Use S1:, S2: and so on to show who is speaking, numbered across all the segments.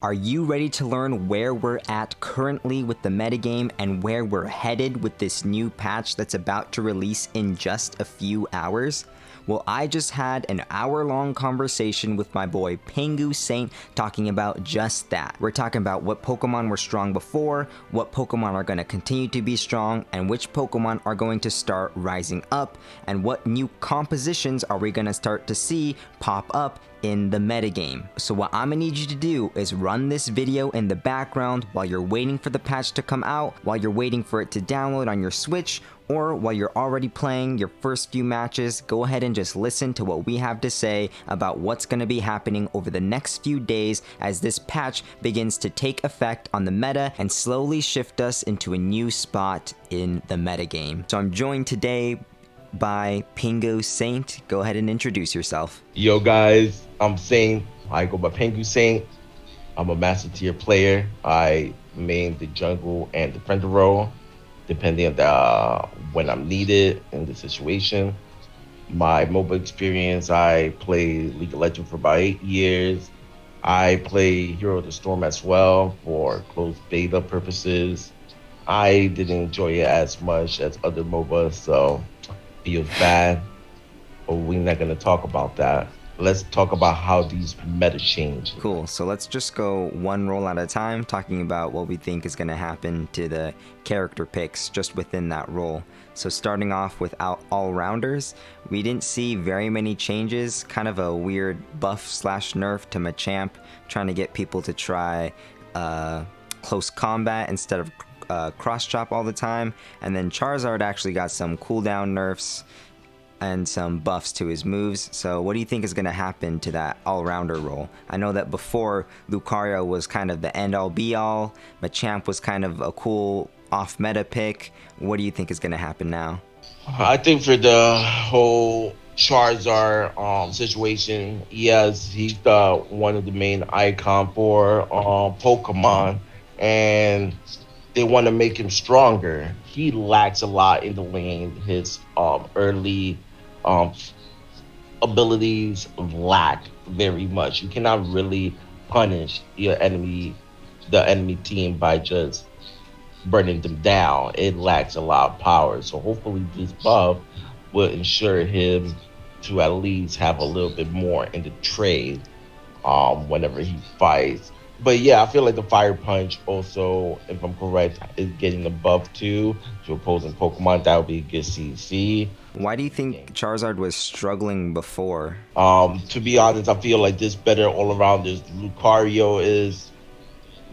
S1: Are you ready to learn where we're at currently with the metagame and where we're headed with this new patch that's about to release in just a few hours? Well, I just had an hour-long conversation with my boy PenguSaint talking about just that. We're talking about what Pokemon were strong before, what Pokemon are going to continue to be strong, and which Pokemon are going to start rising up, and what new compositions are we going to start to see pop up in the metagame. So what I'm gonna need you to do is run this video in the background while you're waiting for the patch to come out, while you're waiting for it to download on your Switch, or while you're already playing your first few matches. Go ahead and just listen to what we have to say about what's gonna be happening over the next few days as this patch begins to take effect on the meta and slowly shift us into a new spot in the metagame. So I'm joined today by PenguSaint. Go ahead and introduce yourself.
S2: Yo guys, I'm Saint. I go by PenguSaint. I'm a master tier player. I main the jungle and defender role, depending on when I'm needed in the situation. My mobile experience, I play League of Legends for about 8 years. I play Hero of the Storm as well for closed beta purposes. I didn't enjoy it as much as other MOBAs, so feels bad, but we're not going to talk about that. Let's talk about how these meta change.
S1: Cool, so let's just go one role at a time, talking about what we think is going to happen to the character picks just within that role. So starting off with all-rounders, we didn't see very many changes, kind of a weird buff slash nerf to Machamp, trying to get people to try close combat instead of cross chop all the time. And then Charizard actually got some cooldown nerfs and some buffs to his moves. So what do you think is going to happen to that all-rounder role? I know that before Lucario was kind of the end-all be-all, Machamp was kind of a cool off-meta pick. What do you think is going to happen now?
S2: I think for the whole Charizard situation, yes, he's one of the main icon for Pokemon, and they want to make him stronger. He lacks a lot in the lane. His early abilities lack very much. You cannot really punish the enemy team by just burning them down. It lacks a lot of power. So hopefully this buff will ensure him to at least have a little bit more in the trade whenever he fights. But yeah, I feel like the Fire Punch also, if I'm correct, is getting a buff too to opposing Pokemon. That would be a good CC.
S1: Why do you think Charizard was struggling before?
S2: To be honest, I feel like this better all-arounders. Lucario is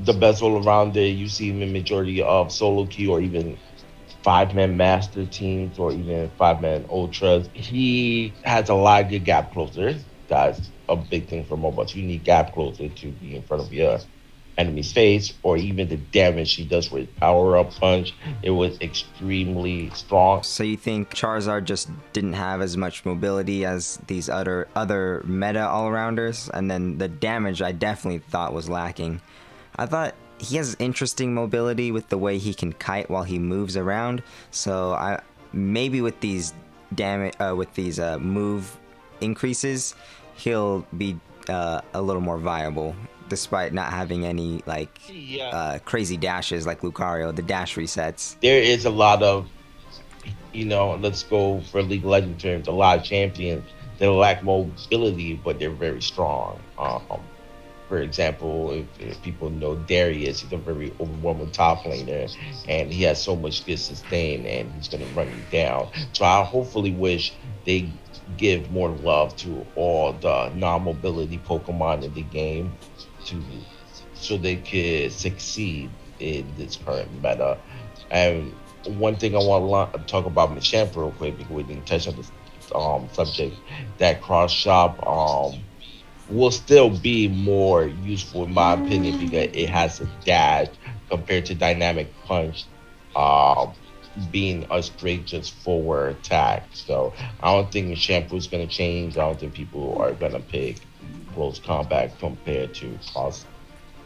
S2: the best all-arounder. You see him in majority of solo queue or even 5-man master teams or even 5-man ultras. He has a lot of good gap closers. That's a big thing for MOBAs. You need gap closer to be in front of your enemy's face, or even the damage he does with power-up punch. It was extremely strong.
S1: So you think Charizard just didn't have as much mobility as these other meta all-rounders, and then the damage I definitely thought was lacking. I thought he has interesting mobility with the way he can kite while he moves around. So maybe with these move increases, he'll be a little more viable, despite not having any crazy dashes like Lucario. The dash resets.
S2: There is a lot of, let's go for League of Legends terms, a lot of champions that lack mobility, but they're very strong. For example, if people know Darius, he's a very overwhelming top laner, and he has so much good sustain, and he's going to run you down. So I hopefully wish they give more love to all the non-mobility Pokemon in the game so they could succeed in this current meta. And one thing I want to talk about Machamp real quick, because we didn't touch on this subject, that cross shop will still be more useful in my opinion, because it has a dash compared to dynamic punch being a straight just forward attack. So I don't think Machamp is going to change. I don't think people are going to pick close combat compared to cross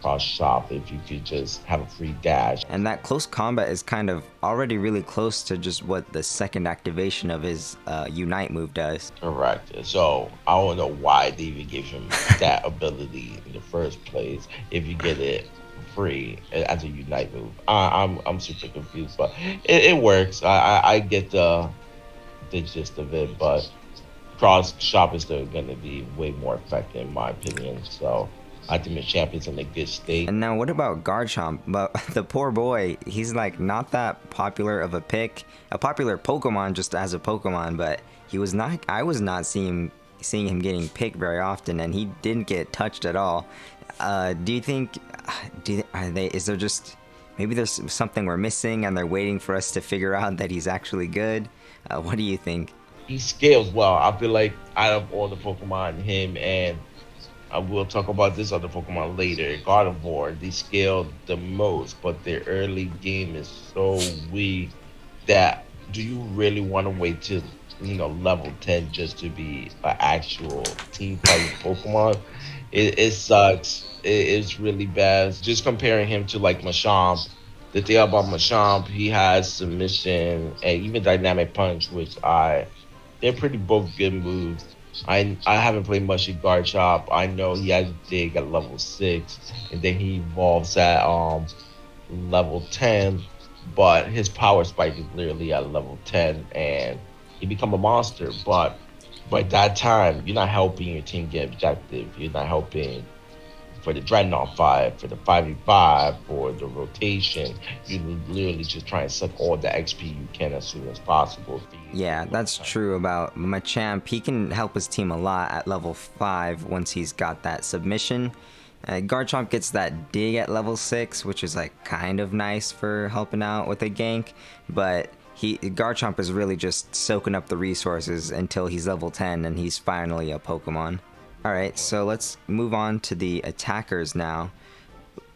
S2: cross shop if you could just have a free dash.
S1: And that close combat is kind of already really close to just what the second activation of his Unite move does.
S2: Correct. So I don't know why they even gave him that ability in the first place if you get it free as a Unite move. I'm super confused, but it works. I get the gist of it, but cross shop is still going to be way more effective in my opinion. So I think the champion's in a good state.
S1: And now what about Garchomp? But the poor boy, he's like not that popular of a pick, a popular Pokemon just as a Pokemon, but I was not seeing him getting picked very often, and he didn't get touched at all. Do you think, is there just, maybe there's something we're missing and they're waiting for us to figure out that he's actually good? What do you think?
S2: He scales well. I feel like out of all the Pokemon, him and I will talk about this other Pokemon later, Gardevoir, they scaled the most, but their early game is so weak that do you really want to wait till level 10 just to be an actual team fighting Pokemon? It sucks. It's really bad. Just comparing him to like Machamp, the thing about Machamp, he has submission and even dynamic punch, which they're pretty both good moves. I haven't played much in Garchomp. I know he has dig at level 6, and then he evolves at level 10, but his power spike is literally at level 10, and he become a monster. But by that time, you're not helping your team get objective. You're not helping for the Dreadnought 5, for the 5v5, for the rotation. You literally just try and suck all the XP you can as soon as possible.
S1: Yeah, that's true about Machamp. He can help his team a lot at level 5 once he's got that submission. Garchomp gets that dig at level 6, which is like kind of nice for helping out with a gank, but Garchomp is really just soaking up the resources until he's level 10 and he's finally a Pokemon. Alright, so let's move on to the attackers now.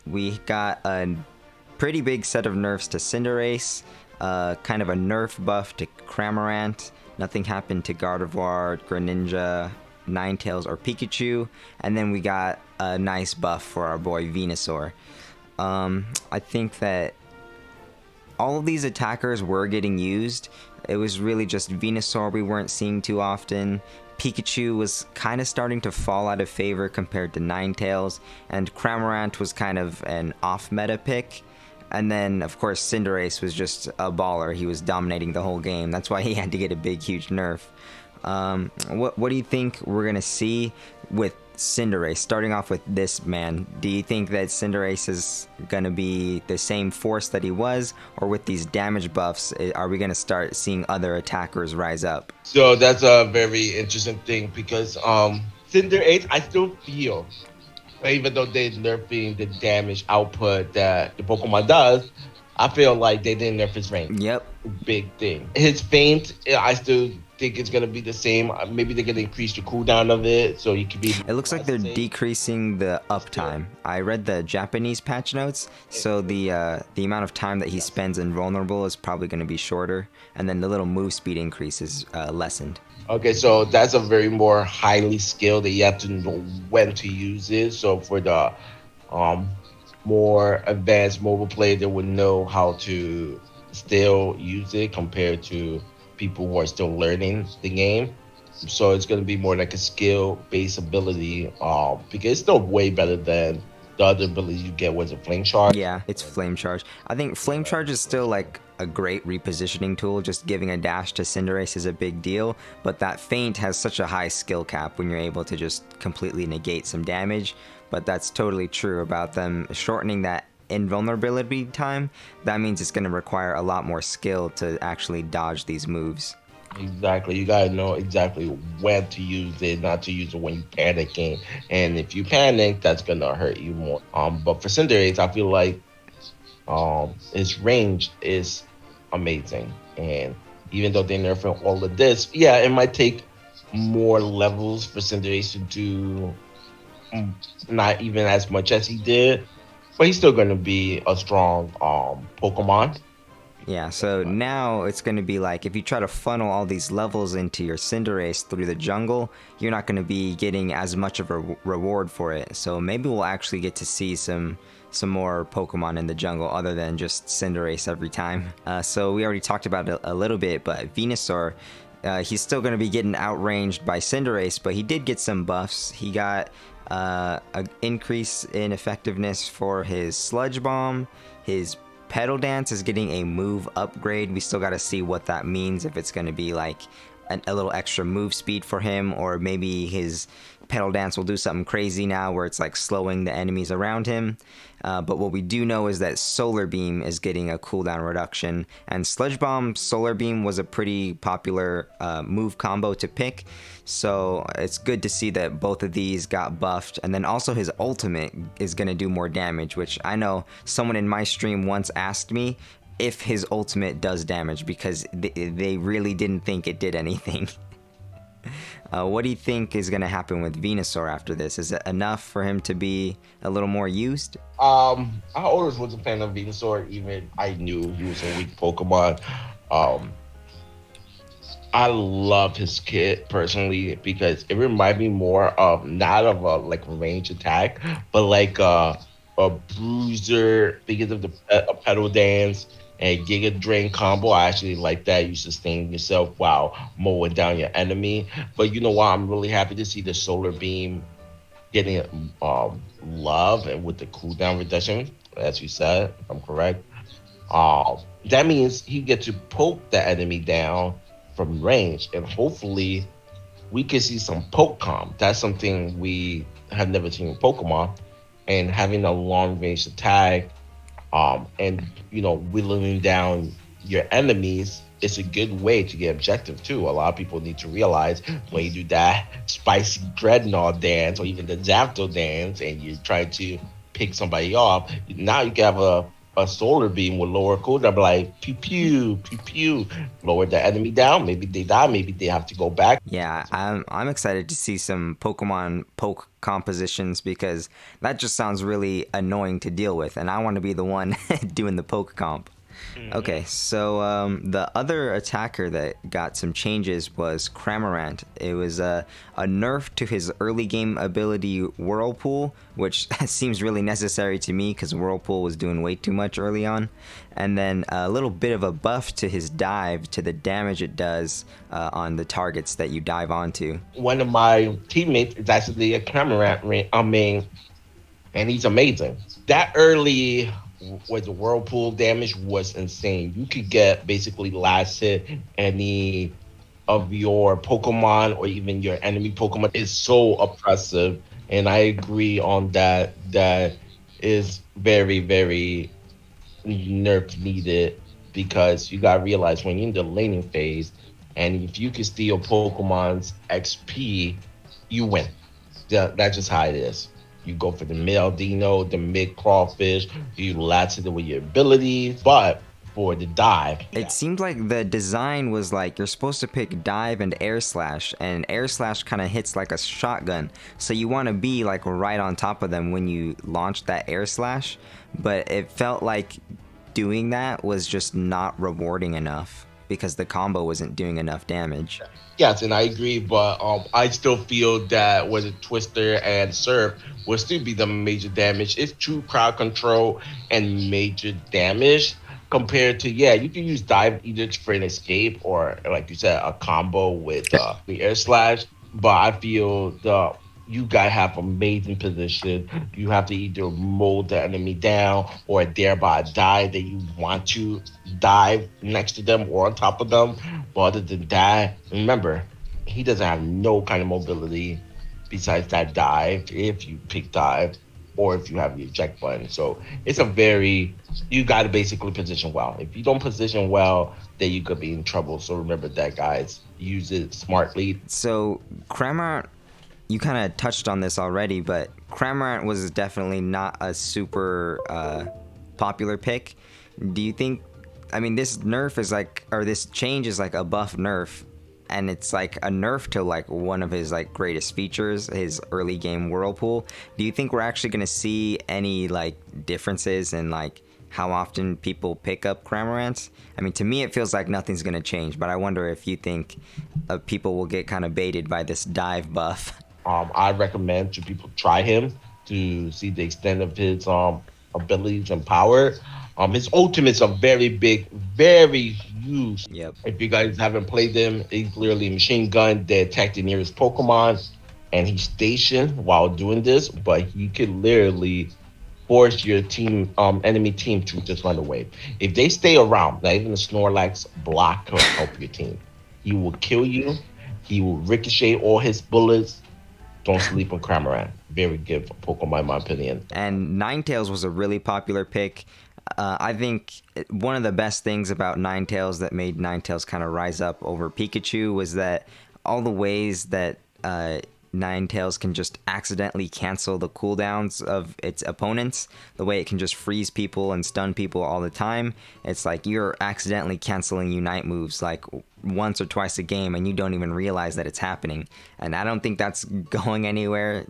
S1: We got a pretty big set of nerfs to Cinderace, kind of a nerf buff to Cramorant, nothing happened to Gardevoir, Greninja, Ninetales, or Pikachu, and then we got a nice buff for our boy Venusaur. I think that all of these attackers were getting used. It was really just Venusaur we weren't seeing too often. Pikachu was kind of starting to fall out of favor compared to Ninetales, and Cramorant was kind of an off-meta pick. And then, of course, Cinderace was just a baller. He was dominating the whole game. That's why he had to get a big, huge nerf. What do you think we're going to see with Cinderace? Starting off with this man, do you think that Cinderace is going to be the same force that he was? Or with these damage buffs, are we going to start seeing other attackers rise up?
S2: So that's a very interesting thing because Cinderace, I still feel, even though they're nerfing the damage output that the Pokemon does, I feel like they didn't nerf his range.
S1: Yep.
S2: Big thing. His feint, I still think it's gonna be the same. Maybe they're gonna increase the cooldown of it, so he could be.
S1: It looks like they're decreasing the uptime. I read the Japanese patch notes, so the amount of time that he spends invulnerable is probably going to be shorter, and then the little move speed increase is lessened.
S2: Okay, so that's a very more highly skilled that you have to know when to use it. So for the more advanced mobile player, they would know how to still use it compared to people who are still learning the game. So it's going to be more like a skill-based ability because it's still way better than the other ability you get with a Flame Charge.
S1: Yeah, it's Flame Charge. I think Flame Charge is still like a great repositioning tool. Just giving a dash to Cinderace is a big deal, but that feint has such a high skill cap when you're able to just completely negate some damage. But that's totally true about them shortening that invulnerability time. That means it's going to require a lot more skill to actually dodge these moves.
S2: Exactly. You gotta know exactly when to use it, not to use it when you're panicking. And if you panic, that's gonna hurt you more. But for Cinderace, I feel like his range is amazing. And even though they're nerfing all of this, yeah, it might take more levels for Cinderace to do not even as much as he did. But he's still gonna be a strong Pokemon.
S1: Yeah, so now it's going to be like if you try to funnel all these levels into your Cinderace through the jungle, you're not going to be getting as much of a reward for it. So maybe we'll actually get to see some more Pokemon in the jungle other than just Cinderace every time. So we already talked about it a little bit, but Venusaur, he's still going to be getting outranged by Cinderace, but he did get some buffs. He got an increase in effectiveness for his Sludge Bomb, his Petal Dance is getting a move upgrade. We still got to see what that means, if it's going to be like a little extra move speed for him, or maybe his Petal Dance will do something crazy now where it's like slowing the enemies around him. But what we do know is that Solar Beam is getting a cooldown reduction, and Sludge Bomb Solar Beam was a pretty popular move combo to pick, so it's good to see that both of these got buffed. And then also his ultimate is going to do more damage, which I know someone in my stream once asked me if his ultimate does damage, because they really didn't think it did anything. What do you think is going to happen with Venusaur after this? Is it enough for him to be a little more used?
S2: I always was a fan of Venusaur, even I knew he was a weak Pokemon. I love his kit personally because it reminded me more of not of a like range attack, but like a bruiser because of the Petal Dance and Giga Drain combo. I actually like that. You sustain yourself while mowing down your enemy. But you know what? I'm really happy to see the Solar Beam getting love and with the cooldown reduction, as you said. I'm correct. That means he gets to poke the enemy down from range, and hopefully we can see some poke comp. That's something we have never seen in Pokemon, and having a long range attack, and whittling down your enemies is a good way to get objective too. A lot of people need to realize when you do that spicy Dreadnought dance or even the Zapdos dance, and you're trying to pick somebody off, now you can have a Solar Beam with lower cooldown, like pew pew pew pew, lower the enemy down. Maybe they die, maybe they have to go back.
S1: Yeah, I'm excited to see some Pokemon poke compositions, because that just sounds really annoying to deal with, and I want to be the one doing the poke comp. Okay, so the other attacker that got some changes was Cramorant. It was a nerf to his early game ability Whirlpool, which seems really necessary to me because Whirlpool was doing way too much early on. And then a little bit of a buff to his dive, to the damage it does on the targets that you dive onto.
S2: One of my teammates is actually a Cramorant, and he's amazing. That early with the Whirlpool damage was insane. You could get basically last hit any of your Pokemon or even your enemy Pokemon. Is so oppressive, and I agree on that. That is very, very nerf needed, because you gotta realize when you're in the laning phase, and if you can steal Pokemon's XP, you win. That's just how it is. You go for the mid Dino, the mid Crawfish, you latch it with your abilities, but for the dive.
S1: It seemed like the design was like you're supposed to pick dive and air slash, and air slash kind of hits like a shotgun. So you want to be like right on top of them when you launch that air slash, but it felt like doing that was just not rewarding enough because the combo wasn't doing enough damage.
S2: Yes, and I agree, but I still feel that with a Twister and Surf will still be the major damage. It's true crowd control and major damage compared to, you can use Dive either for an escape or, like you said, a combo with the Air Slash, but I feel you gotta have amazing position. You have to either mold the enemy down or thereby die that you want to dive next to them or on top of them. But other than that, remember, he doesn't have no kind of mobility besides that dive if you pick dive or if you have the eject button. So it's you gotta basically position well. If you don't position well, then you could be in trouble. So remember that, guys. Use it smartly.
S1: So Cramorant, you kind of touched on this already, but Cramorant was definitely not a super popular pick. Do you think, this nerf is like, or this change is like a buff nerf, and it's like a nerf to like one of his like greatest features, his early game Whirlpool. Do you think we're actually going to see any like differences in like how often people pick up Cramorants. I mean, to me, it feels like nothing's going to change, but I wonder if you think people will get kind of baited by this dive buff.
S2: I recommend to people try him to see the extent of his abilities and power. His ultimates are very big, very huge.
S1: Yep.
S2: If you guys haven't played them, he's literally a machine gun that attack the nearest Pokemon, and he's stationed while doing this, but he could literally force your enemy team to just run away. If they stay around, not even the Snorlax block will help your team. He will kill you. He will ricochet all his bullets. Don't sleep on Cramorant. Very good Pokemon, in my opinion.
S1: And Ninetales was a really popular pick. I think one of the best things about Ninetales that made Ninetales kind of rise up over Pikachu was that all the ways that Ninetales can just accidentally cancel the cooldowns of its opponents, the way it can just freeze people and stun people all the time. It's like you're accidentally canceling Unite moves like once or twice a game and you don't even realize that it's happening. And I don't think that's going anywhere.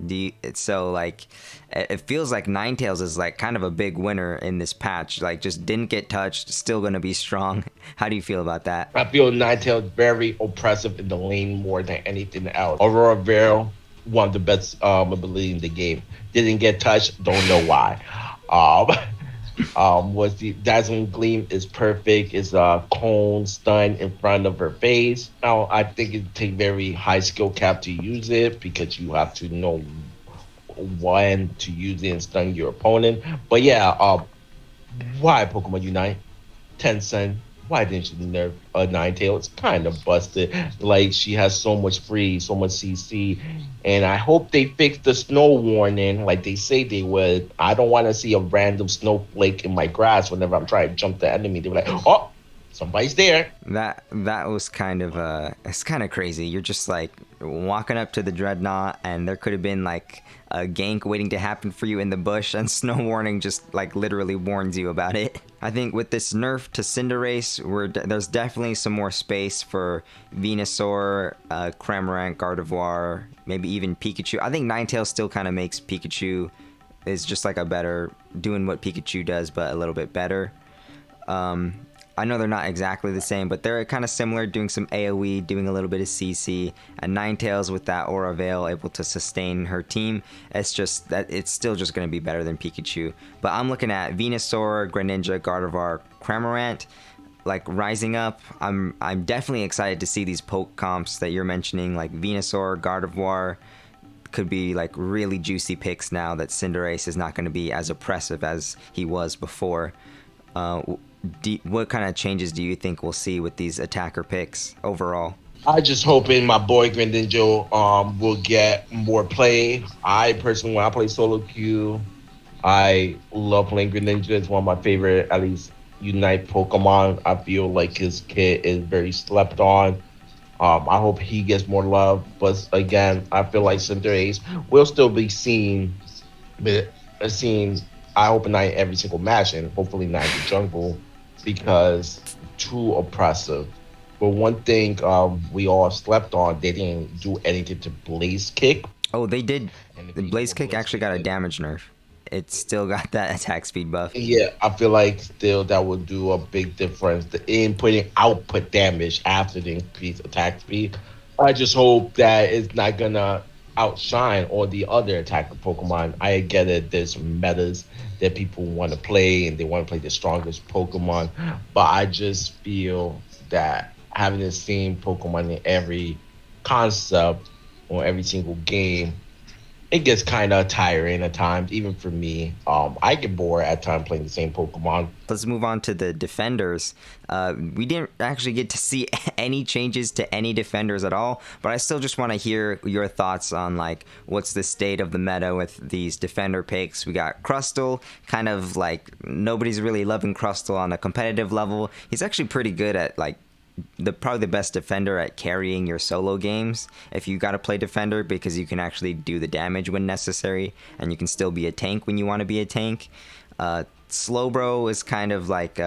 S1: So like it feels like Ninetales is like kind of a big winner in this patch. Like just didn't get touched, still gonna be strong. How do you feel about that?
S2: I feel Ninetales very oppressive in the lane more than anything else. Aurora Veil, one of the best ability in the game. Didn't get touched, don't know why. Was the Dazzling Gleam is perfect. Is a cone stun in front of her face. Now I think it take very high skill cap to use it because you have to know when to use it and stun your opponent. But yeah, why Pokemon Unite? Tencent, why didn't you nerf a Ninetales? It's kind of busted. Like, she has so much freeze, so much CC. And I hope they fix the snow warning like they say they would. I don't want to see a random snowflake in my grass whenever I'm trying to jump the enemy. They're like, oh, somebody's there.
S1: That was kind of it's kind of crazy. You're just like walking up to the Dreadnought and there could have been like a gank waiting to happen for you in the bush, and Snow Warning just like literally warns you about it. I think with this nerf to Cinderace, there's definitely some more space for Venusaur, Cramorant, Gardevoir, maybe even Pikachu. I think Ninetales still kind of makes Pikachu is just like a better, doing what Pikachu does but a little bit better. I know they're not exactly the same, but they're kind of similar, doing some AoE, doing a little bit of CC, and Ninetales with that Aura Veil able to sustain her team. It's just that it's still just going to be better than Pikachu. But I'm looking at Venusaur, Greninja, Gardevoir, Cramorant, like rising up. I'm definitely excited to see these poke comps that you're mentioning, like Venusaur, Gardevoir. Could be like really juicy picks now that Cinderace is not going to be as oppressive as he was before. What kind of changes do you think we'll see with these attacker picks overall?
S2: I just hoping my boy Greninja will get more play. I personally, when I play solo queue, I love playing Greninja. It's one of my favorite, at least Unite Pokemon. I feel like his kit is very slept on. I hope he gets more love. But again, I feel like Cinderace will still be seen, I hope not in every single match, and hopefully not in the jungle, because too oppressive. But one thing we all slept on, they didn't do anything to Blaze Kick.
S1: Oh, they did. The Blaze Kick actually got a damage nerf. It still got that attack speed buff.
S2: Yeah, I feel like still that would do a big difference in putting output damage after the increased attack speed. I just hope that it's not gonna outshine all the other attacker Pokemon. I get it, there's metas that people want to play and they want to play the strongest Pokemon, but I just feel that having the same Pokemon in every concept or every single game, it gets kind of tiring at times, even for me. I get bored at times playing the same Pokemon.
S1: Let's move on to the defenders. We didn't actually get to see any changes to any defenders at all, but I still just want to hear your thoughts on like what's the state of the meta with these defender picks. We got Crustle, kind of like nobody's really loving Crustle on a competitive level. He's actually pretty good at like probably the best defender at carrying your solo games if you got to play defender, because you can actually do the damage when necessary and you can still be a tank when you want to be a tank. Slowbro is kind of like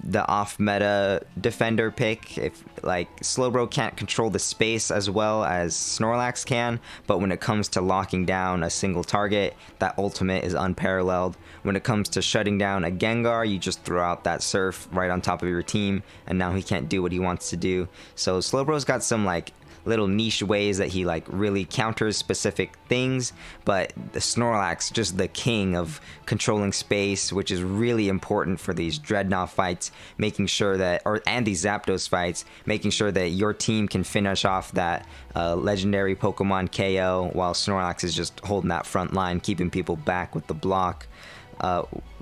S1: the off meta defender pick. If like Slowbro can't control the space as well as Snorlax can, but when it comes to locking down a single target, that ultimate is unparalleled. When it comes to shutting down a Gengar, you just throw out that Surf right on top of your team, and now he can't do what he wants to do. So Slowbro's got some like little niche ways that he like really counters specific things, but the Snorlax, just the king of controlling space, which is really important for these Dreadnought fights, making sure that, and these Zapdos fights, making sure that your team can finish off that legendary Pokemon KO while Snorlax is just holding that front line, keeping people back with the block.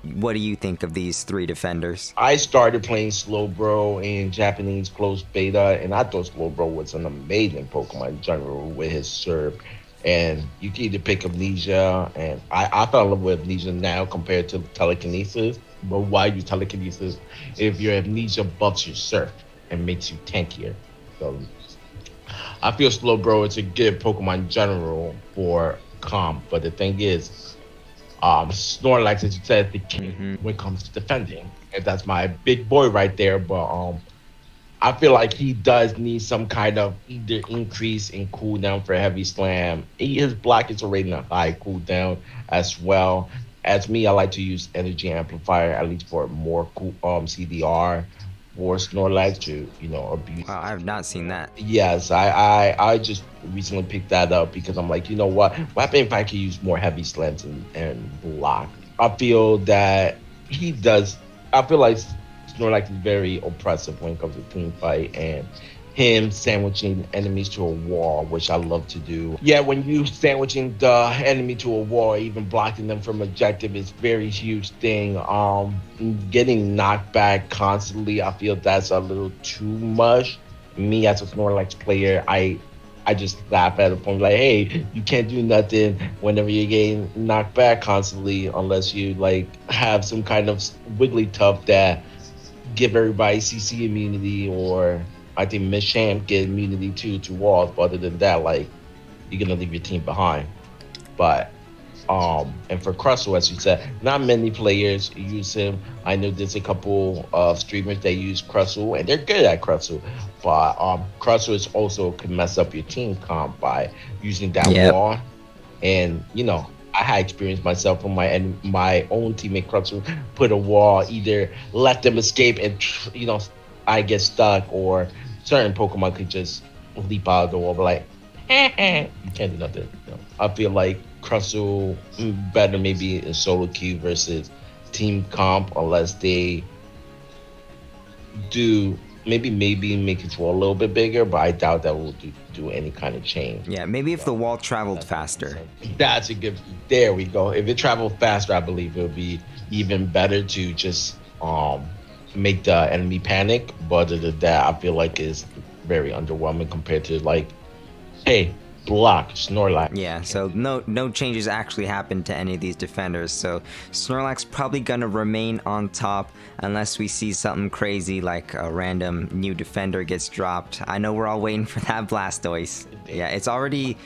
S1: What do you think of these three defenders?
S2: I started playing Slowbro in Japanese closed beta, and I thought Slowbro was an amazing Pokemon in general with his Surf. And you can either pick Amnesia, and I fell in love with Amnesia now compared to Telekinesis. But why use Telekinesis if your Amnesia buffs your Surf and makes you tankier? So I feel Slowbro is a good Pokemon in general for comp, but the thing is, Snorlax, as you said, the king when it comes to defending, and that's my big boy right there. But I feel like he does need some kind of either increase in cooldown for Heavy Slam. His block is already a high cooldown as well. As me, I like to use Energy Amplifier at least for more cool CDR for Snorlax to abuse.
S1: Wow, I have not seen that.
S2: Yes, I just recently picked that up because I'm like, you know what happens if I can use more Heavy Slams and block? I feel that he does. I feel like Snorlax is very oppressive when it comes to team fight, and him sandwiching enemies to a wall, which I love to do. Yeah, when you sandwiching the enemy to a wall, even blocking them from objective is very huge thing. Getting knocked back constantly, I feel that's a little too much. Me as a Snorlax player, I just laugh at the point like, hey, you can't do nothing whenever you're getting knocked back constantly unless you like have some kind of Wigglytuff that give everybody CC immunity, or I think Machamp get immunity to walls, but other than that, like, you're gonna leave your team behind. But and for Crustle, as you said, not many players use him. I know there's a couple of streamers that use Crustle, and they're good at Crustle. But Crustle is also can mess up your team comp by using that wall. And I had experience myself from my own teammate Crustle put a wall, either let them escape and I get stuck, or certain Pokemon could just leap out of the wall, but like, you can't do nothing. I feel like Crustle better maybe in solo queue versus team comp, unless they do maybe make it a little bit bigger, but I doubt that will do any kind of change.
S1: Yeah, maybe if the wall traveled faster.
S2: That's a good. There we go. If it traveled faster, I believe it would be even better to just make the enemy panic. But other than that, I feel like it's very underwhelming compared to like, hey, block Snorlax.
S1: Yeah, so no changes actually happened to any of these defenders. So Snorlax probably gonna remain on top unless we see something crazy like a random new defender gets dropped. I know we're all waiting for that Blastoise. Yeah, it's already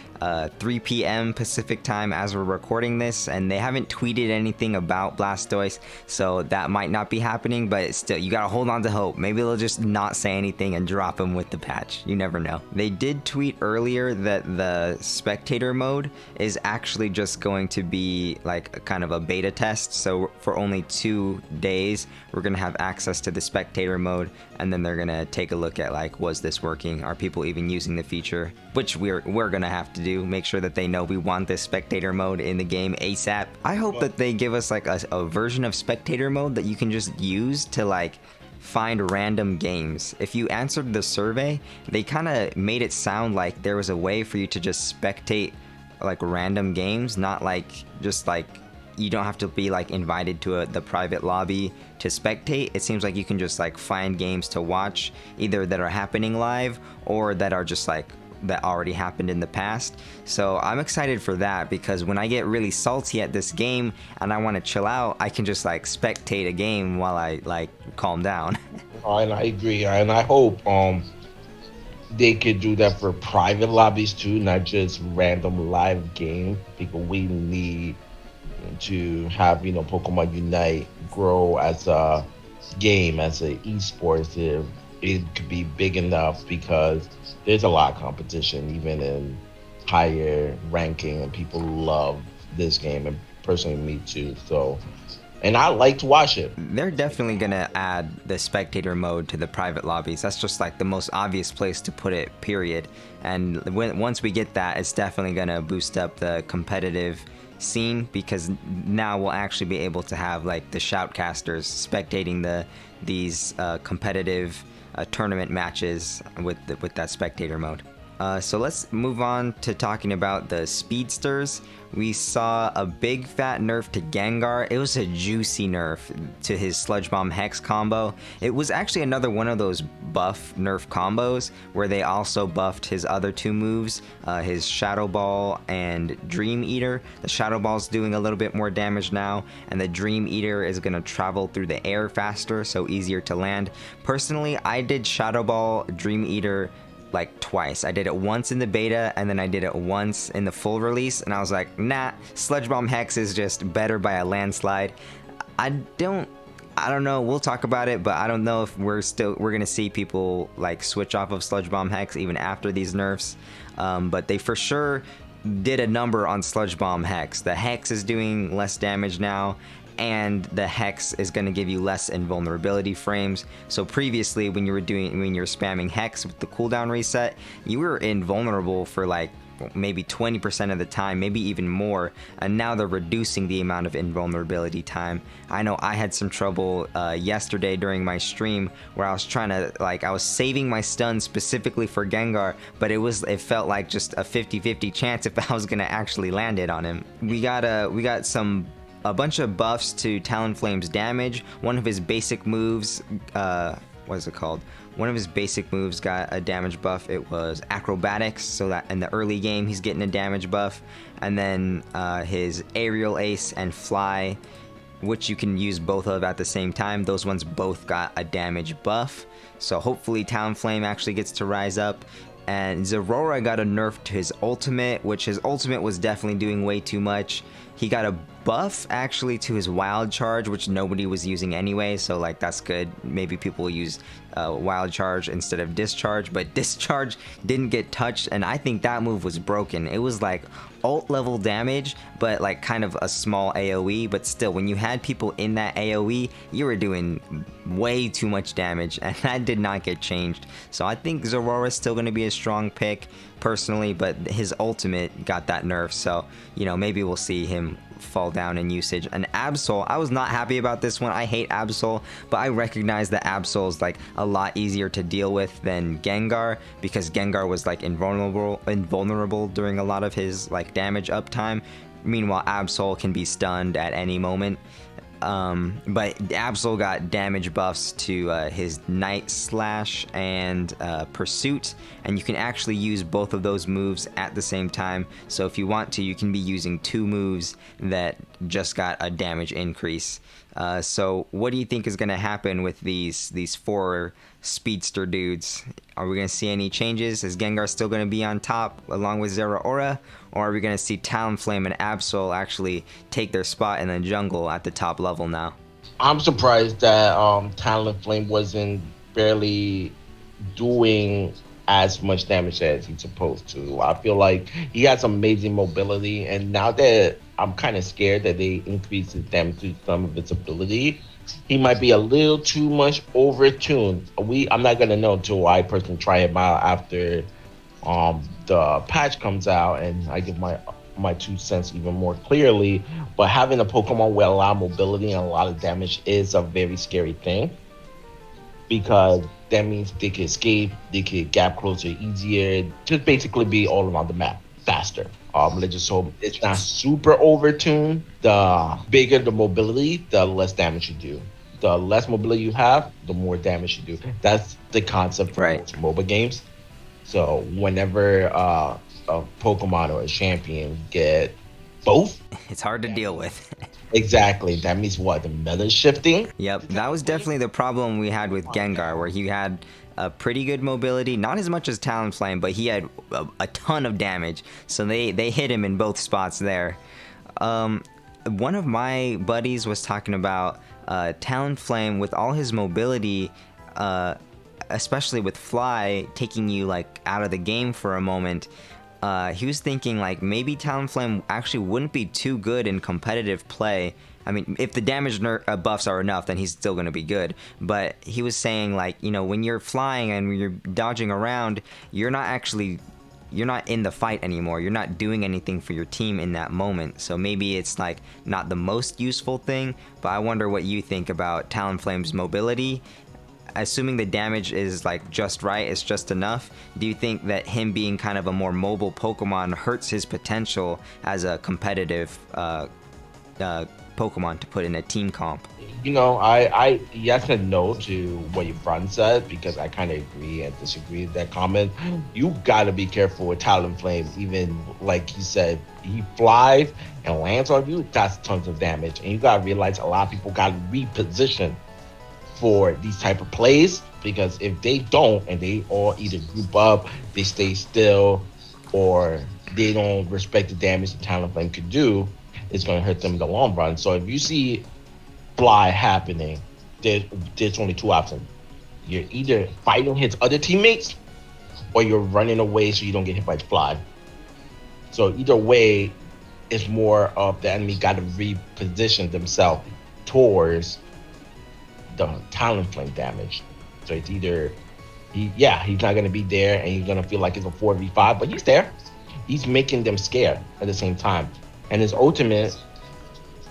S1: 3 p.m. Pacific time as we're recording this, and they haven't tweeted anything about Blastoise, so that might not be happening, but still, you gotta hold on to hope. Maybe they'll just not say anything and drop him with the patch. You never know. They did tweet earlier that the Spectator Mode is actually just going to be like a kind of a beta test, so for only 2 days, we're gonna have access to the Spectator Mode, and then they're gonna take a look at like, was this working? Are people even using the feature? Which we're gonna have to do, make sure that they know we want this Spectator Mode in the game ASAP. I hope that they give us like a version of Spectator Mode that you can just use to like find random games. If you answered the survey, they kind of made it sound like there was a way for you to just spectate like random games, not like just like you don't have to be like invited to the private lobby to spectate. It seems like you can just like find games to watch, either that are happening live or that are just like that already happened in the past. So I'm excited for that, because when I get really salty at this game and I want to chill out, I can just like spectate a game while I like calm down.
S2: And I agree, and I hope they could do that for private lobbies too, not just random live games, because we need to have Pokemon Unite grow as a game as a esports, it could be big enough because there's a lot of competition, even in higher ranking, and people love this game, and personally, me too. So, and I like to watch it.
S1: They're definitely gonna add the spectator mode to the private lobbies. That's just like the most obvious place to put it, period. And once we get that, it's definitely gonna boost up the competitive scene, because now we'll actually be able to have like the shoutcasters spectating these competitive tournament matches with that spectator mode. So let's move on to talking about the Speedsters. We saw a big fat nerf to Gengar. It was a juicy nerf to his Sludge Bomb Hex combo. It was actually another one of those buff nerf combos where they also buffed his other two moves, his Shadow Ball and Dream Eater. The Shadow Ball's doing a little bit more damage now, and the Dream Eater is going to travel through the air faster, so easier to land. Personally, I did Shadow Ball, Dream Eater like twice. I did it once in the beta, and then I did it once in the full release, and I was like, nah, Sludge Bomb Hex is just better by a landslide. I don't know, we'll talk about it, but I don't know if we're gonna see people like switch off of Sludge Bomb Hex even after these nerfs. But they for sure did a number on Sludge Bomb Hex. The Hex is doing less damage now, and the Hex is going to give you less invulnerability frames. So previously, when you were spamming Hex with the cooldown reset, you were invulnerable for like maybe 20% of the time, maybe even more, and now they're reducing the amount of invulnerability time. I know I had some trouble yesterday during my stream where I was trying to, like, I was saving my stun specifically for Gengar, but it felt like just a 50-50 chance if I was gonna actually land it on him. We got a bunch of buffs to Talonflame's damage. One of his basic moves, what is it called? One of his basic moves got a damage buff. It was Acrobatics, so that in the early game he's getting a damage buff. And then his Aerial Ace and Fly, which you can use both of at the same time. Those ones both got a damage buff. So hopefully Talonflame actually gets to rise up. And Zeraora got a nerf to his ultimate, which his ultimate was definitely doing way too much. He got a buff actually to his wild charge, which nobody was using anyway, so like that's good. Maybe people will use wild charge instead of discharge, but discharge didn't get touched, and I think that move was broken. It was like ult level damage, but like kind of a small AoE, but still, when you had people in that AoE, you were doing way too much damage, and that did not get changed. So I think Zeraora is still going to be a strong pick personally, but his ultimate got that nerf, so you know, maybe we'll see him fall down in usage. And Absol, I was not happy about this one. I hate Absol, but I recognize that Absol is like a lot easier to deal with than Gengar, because Gengar was like invulnerable during a lot of his like damage uptime. Meanwhile, Absol can be stunned at any moment. But Absol got damage buffs to his Night Slash and Pursuit, and you can actually use both of those moves at the same time. So if you want to, you can be using two moves that just got a damage increase. So what do you think is going to happen with these four speedster dudes? Are we going to see any changes? Is Gengar still going to be on top along with Zeraora? Or are we going to see Talonflame and Absol actually take their spot in the jungle at the top level now?
S2: I'm surprised that Talonflame wasn't barely doing as much damage as he's supposed to. I feel like he has amazing mobility, and now that I'm kind of scared that they increased his damage to some of its ability, he might be a little too much overtuned. I'm not gonna know until I personally try him out after the patch comes out and I give my 2 cents even more clearly. But having a Pokemon with a lot of mobility and a lot of damage is a very scary thing, because that means they can escape, they can gap closer easier, just basically be all around the map faster. Let's just hope it's not super overtuned. The bigger the mobility, the less damage you do. The less mobility you have, the more damage you do. That's the concept for most mobile games. So whenever a Pokemon or a champion get both,
S1: it's hard to deal with.
S2: Exactly. That means what? The meta shifting?
S1: Yep, that was definitely the problem we had with Gengar, where he had a pretty good mobility, not as much as Talonflame, but he had a ton of damage. So they hit him in both spots there. one of my buddies was talking about Talonflame with all his mobility, especially with Fly taking you like out of the game for a moment. He was thinking like maybe Talonflame actually wouldn't be too good in competitive play. I mean, if the damage buffs are enough, then he's still going to be good. But he was saying like, you know, when you're flying and when you're dodging around, you're not in the fight anymore. You're not doing anything for your team in that moment. So maybe it's like not the most useful thing, but I wonder what you think about Talonflame's mobility. Assuming the damage is like just right, it's just enough, do you think that him being kind of a more mobile Pokemon hurts his potential as a competitive Pokemon to put in a team comp?
S2: You know, I yes and no to what your friend said, because I kind of agree and disagree with that comment. You got to be careful with Talonflame. Even like he said, he flies and lands on you, that's tons of damage. And you got to realize a lot of people got to reposition for these type of plays, because if they don't and they all either group up, they stay still, or they don't respect the damage that Talonflame could do, it's going to hurt them in the long run. So if you see Fly happening, there's only two options. You're either fighting his other teammates, or you're running away so you don't get hit by the Fly. So either way, it's more of the enemy got to reposition themselves towards the Talonflame damage. So it's either he's not going to be there and he's going to feel like it's a 4v5, but he's there. He's making them scared at the same time. And his ultimate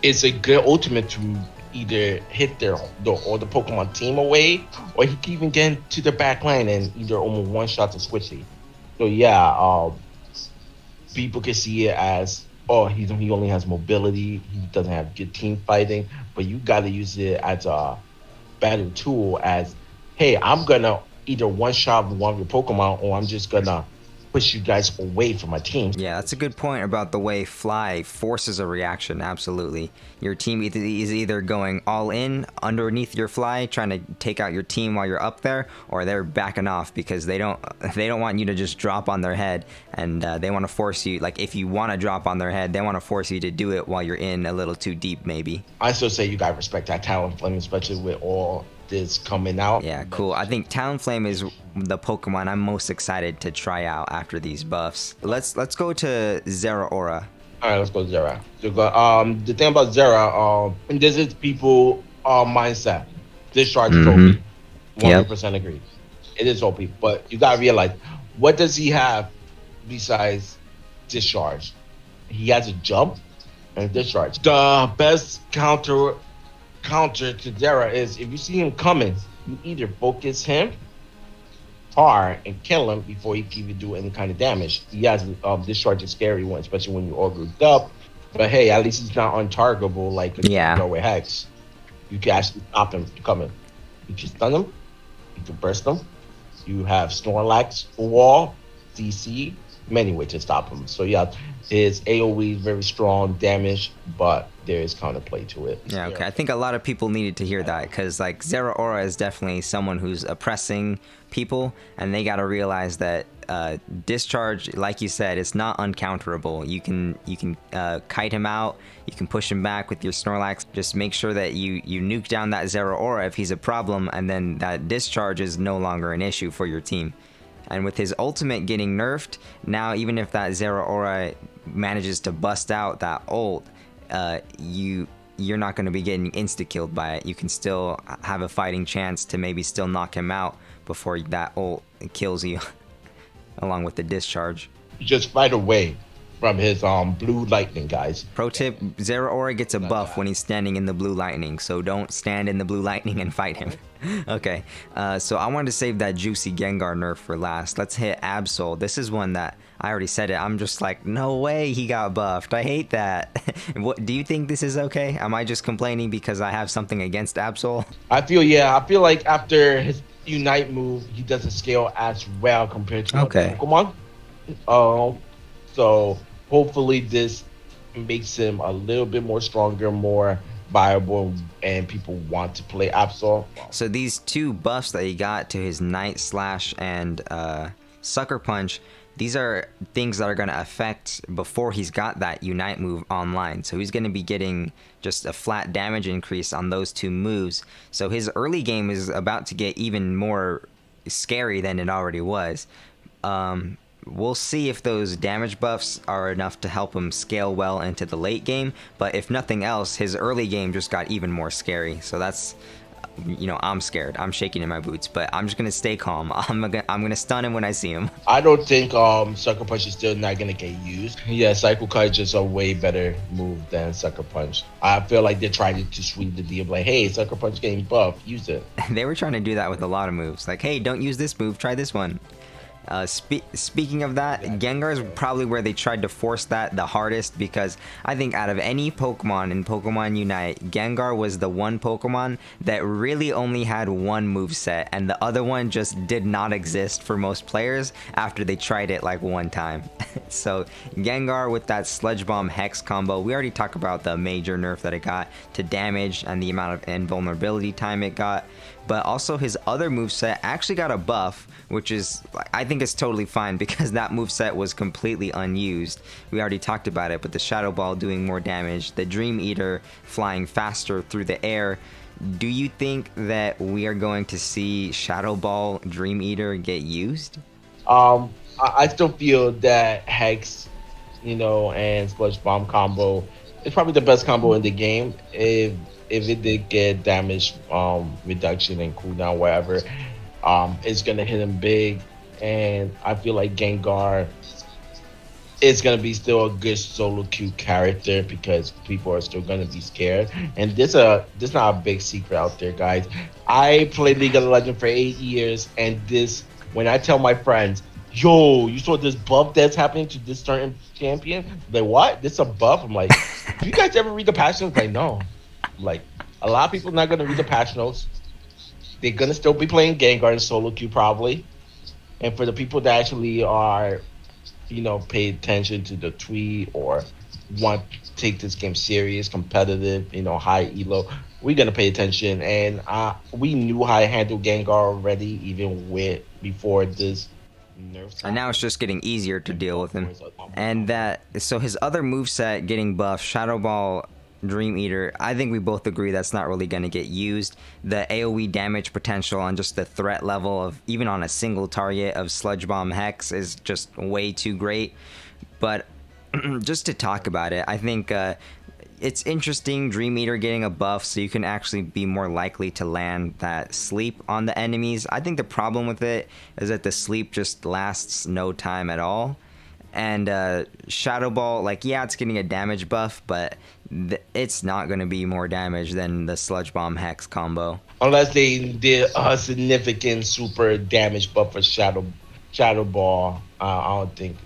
S2: is a good ultimate to either hit the Pokemon team away, or he can even get into the back line and either almost one shot to Squishy. So yeah, people can see it as, oh, he only has mobility, he doesn't have good team fighting, but you got to use it as a battle tool as, hey, I'm gonna either one shot one of your Pokemon, or I'm just gonna push you guys away from my team.
S1: Yeah, that's a good point about the way Fly forces a reaction. Absolutely, your team is either going all in underneath your Fly, trying to take out your team while you're up there, or they're backing off because they don't want you to just drop on their head, and they want to force you. Like if you want to drop on their head, they want to force you to do it while you're in a little too deep, maybe.
S2: I still say you gotta respect that Talonflame, especially with all this coming out.
S1: Yeah, cool. I think Talonflame is the Pokemon I'm most excited to try out after these buffs. Let's go to Zeraora.
S2: All right, let's go to Zera. The thing about Zera, and this is people mindset. Discharge is OP. 100% agree. It is OP, but you gotta realize, what does he have besides discharge? He has a jump and discharge. The best counter to Zera is, if you see him coming, you either focus him hard and kill him before he can even do any kind of damage. He has discharge, a scary one, especially when you all grouped up. But hey, at least he's not untargetable like with Hex. You can actually stop him coming. You can stun him, you can burst him. You have Snorlax, wall, CC, many ways to stop him. So yeah, his AoE is very strong damage, but there is counterplay to it.
S1: Yeah, okay. I think a lot of people needed to hear that, because like Zeraora is definitely someone who's oppressing people, and they got to realize that discharge, like you said, it's not uncounterable. You can kite him out, you can push him back with your Snorlax. Just make sure that you nuke down that Zeraora if he's a problem, and then that discharge is no longer an issue for your team. And with his ultimate getting nerfed, now even if that Zeraora manages to bust out that ult, you're not going to be getting insta-killed by it. You can still have a fighting chance to maybe still knock him out before that ult kills you, along with the discharge.
S2: Just fight away from his blue lightning, guys.
S1: Pro tip, Zeraora gets a buff when he's standing in the blue lightning, so don't stand in the blue lightning and fight him. Okay, so I wanted to save that juicy Gengar nerf for last. Let's hit Absol. This is one that I already said it. I'm just like, no way he got buffed. I hate that. What do you think this is okay? Am I just complaining because I have something against Absol?
S2: I feel like after his Unite move, he doesn't scale as well compared to other Pokemon. So hopefully this makes him a little bit more stronger, more viable, and people want to play Absol.
S1: So these two buffs that he got to his Night Slash and Sucker Punch, these are things that are going to affect before he's got that Unite move online. So he's going to be getting just a flat damage increase on those 2 moves. So his early game is about to get even more scary than it already was. We'll see if those damage buffs are enough to help him scale well into the late game, but if nothing else, his early game just got even more scary. So that's, you know, I'm scared. I'm shaking in my boots, but I'm just gonna stay calm. I'm gonna stun him when I see him.
S2: I don't think Sucker Punch is still not gonna get used. Yeah, Cycle Cut is just a way better move than Sucker Punch. I feel like they're trying to sweeten the deal, like, hey, Sucker Punch getting buff, use it.
S1: They were trying to do that with a lot of moves. Like, hey, don't use this move, try this one. Speaking of that, Gengar is probably where they tried to force that the hardest, because I think out of any Pokemon in Pokemon Unite, Gengar was the one Pokemon that really only had one moveset, and the other one just did not exist for most players after they tried it like one time. So Gengar with that Sludge Bomb Hex combo, we already talked about the major nerf that it got to damage and the amount of invulnerability time it got, but also his other moveset actually got a buff, which is, I think it's totally fine because that moveset was completely unused. We already talked about it, but the Shadow Ball doing more damage, the Dream Eater flying faster through the air. Do you think that we are going to see Shadow Ball Dream Eater get used?
S2: I still feel that Hex, you know, and Sludge Bomb combo is probably the best combo in the game. If it did get damage reduction and cooldown, whatever, it's gonna hit him big. And I feel like Gengar is gonna be still a good solo queue character because people are still gonna be scared. And this not a big secret out there, guys. I played League of Legends for 8 years, and this, when I tell my friends, yo, you saw this buff that's happening to this certain champion? Like, what? This a buff? I'm like, do you guys ever read the patch notes? Like, no. Like, a lot of people not gonna read the patch notes. They're gonna still be playing Gengar in solo queue probably. And for the people that actually are, you know, pay attention to the tweet or want to take this game serious, competitive, you know, high elo, we're gonna pay attention. And we knew how to handle Gengar already, even before this nerfs.
S1: And now it's just getting easier to deal with him. And so his other moveset getting buffed, Shadow Ball Dream Eater, I think we both agree that's not really going to get used. The AoE damage potential on just the threat level of even on a single target of Sludge Bomb Hex is just way too great. But just to talk about it, I think it's interesting Dream Eater getting a buff so you can actually be more likely to land that sleep on the enemies. I think the problem with it is that the sleep just lasts no time at all. And Shadow Ball, like, yeah, it's getting a damage buff, but it's not going to be more damage than the Sludge Bomb Hex combo.
S2: Unless they did a significant super damage buff for Shadow Ball, I don't think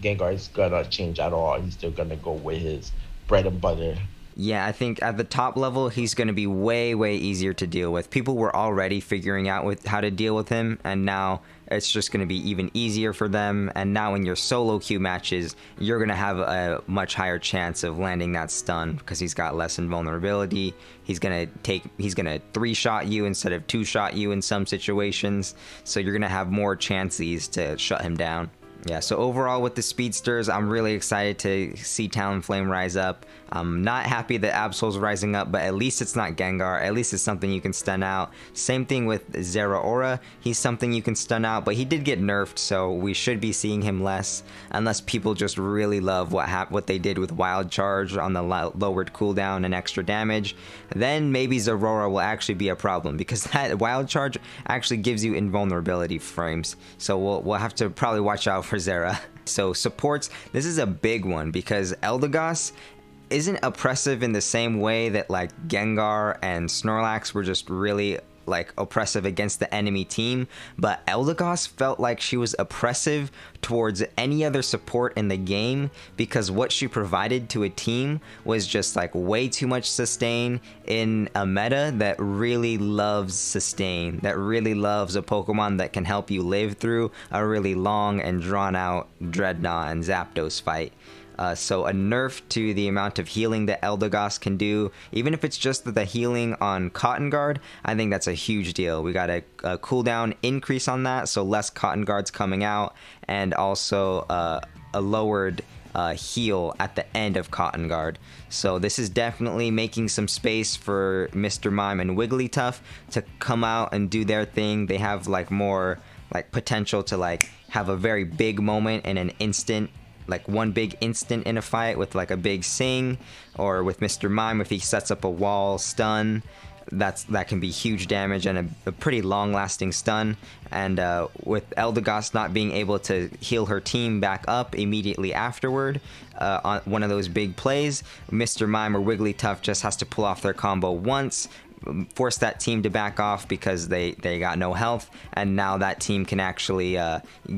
S2: Gengar is going to change at all. He's still going to go with his bread and butter.
S1: Yeah, I think at the top level, he's going to be way, way easier to deal with. People were already figuring out how to deal with him, and now it's just going to be even easier for them. And now in your solo queue matches, you're going to have a much higher chance of landing that stun because he's got less invulnerability. He's going to 3-shot you instead of 2-shot you in some situations. So you're going to have more chances to shut him down. Yeah, so overall with the Speedsters, I'm really excited to see Talonflame rise up. I'm not happy that Absol's rising up, but at least it's not Gengar. At least it's something you can stun out. Same thing with Zeraora. He's something you can stun out, but he did get nerfed, so we should be seeing him less, unless people just really love what they did with Wild Charge on the lowered cooldown and extra damage. Then maybe Zeraora will actually be a problem, because that Wild Charge actually gives you invulnerability frames. So we'll have to probably watch out for Zera. So supports, this is a big one because Eldegoss isn't oppressive in the same way that like Gengar and Snorlax were just really like oppressive against the enemy team, but Eldegoss felt like she was oppressive towards any other support in the game because what she provided to a team was just like way too much sustain in a meta that really loves sustain, that really loves a Pokemon that can help you live through a really long and drawn out Dreadnought and Zapdos fight. So a nerf to the amount of healing that Eldegoss can do, even if it's just the healing on Cotton Guard, I think that's a huge deal. We got a cooldown increase on that, so less Cotton Guards coming out, and also a lowered heal at the end of Cotton Guard. So this is definitely making some space for Mr. Mime and Wigglytuff to come out and do their thing. They have like more like potential to like have a very big moment in an instant, like one big instant in a fight with like a big sing, or with Mr. Mime if he sets up a wall stun. That can be huge damage and a pretty long-lasting stun. And with Eldegoss not being able to heal her team back up immediately afterward on one of those big plays, Mr. Mime or Wigglytuff just has to pull off their combo once, force that team to back off because they got no health, and now that team can actually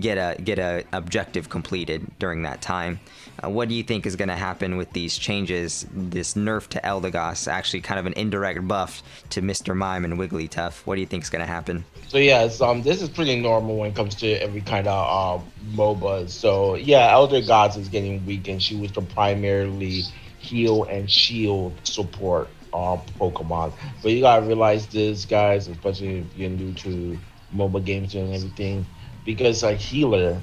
S1: get a objective completed during that time. What do you think is going to happen with these changes, this nerf to Eldegoss, actually kind of an indirect buff to Mr. Mime and Wigglytuff? What do you think is going to happen?
S2: So yeah, this is pretty normal when it comes to every kind of MOBA. So yeah, Eldegoss is getting weak, and she was the primarily heal and shield support Pokemon. But you gotta realize this, guys, especially if you're new to MOBA games and everything, because a healer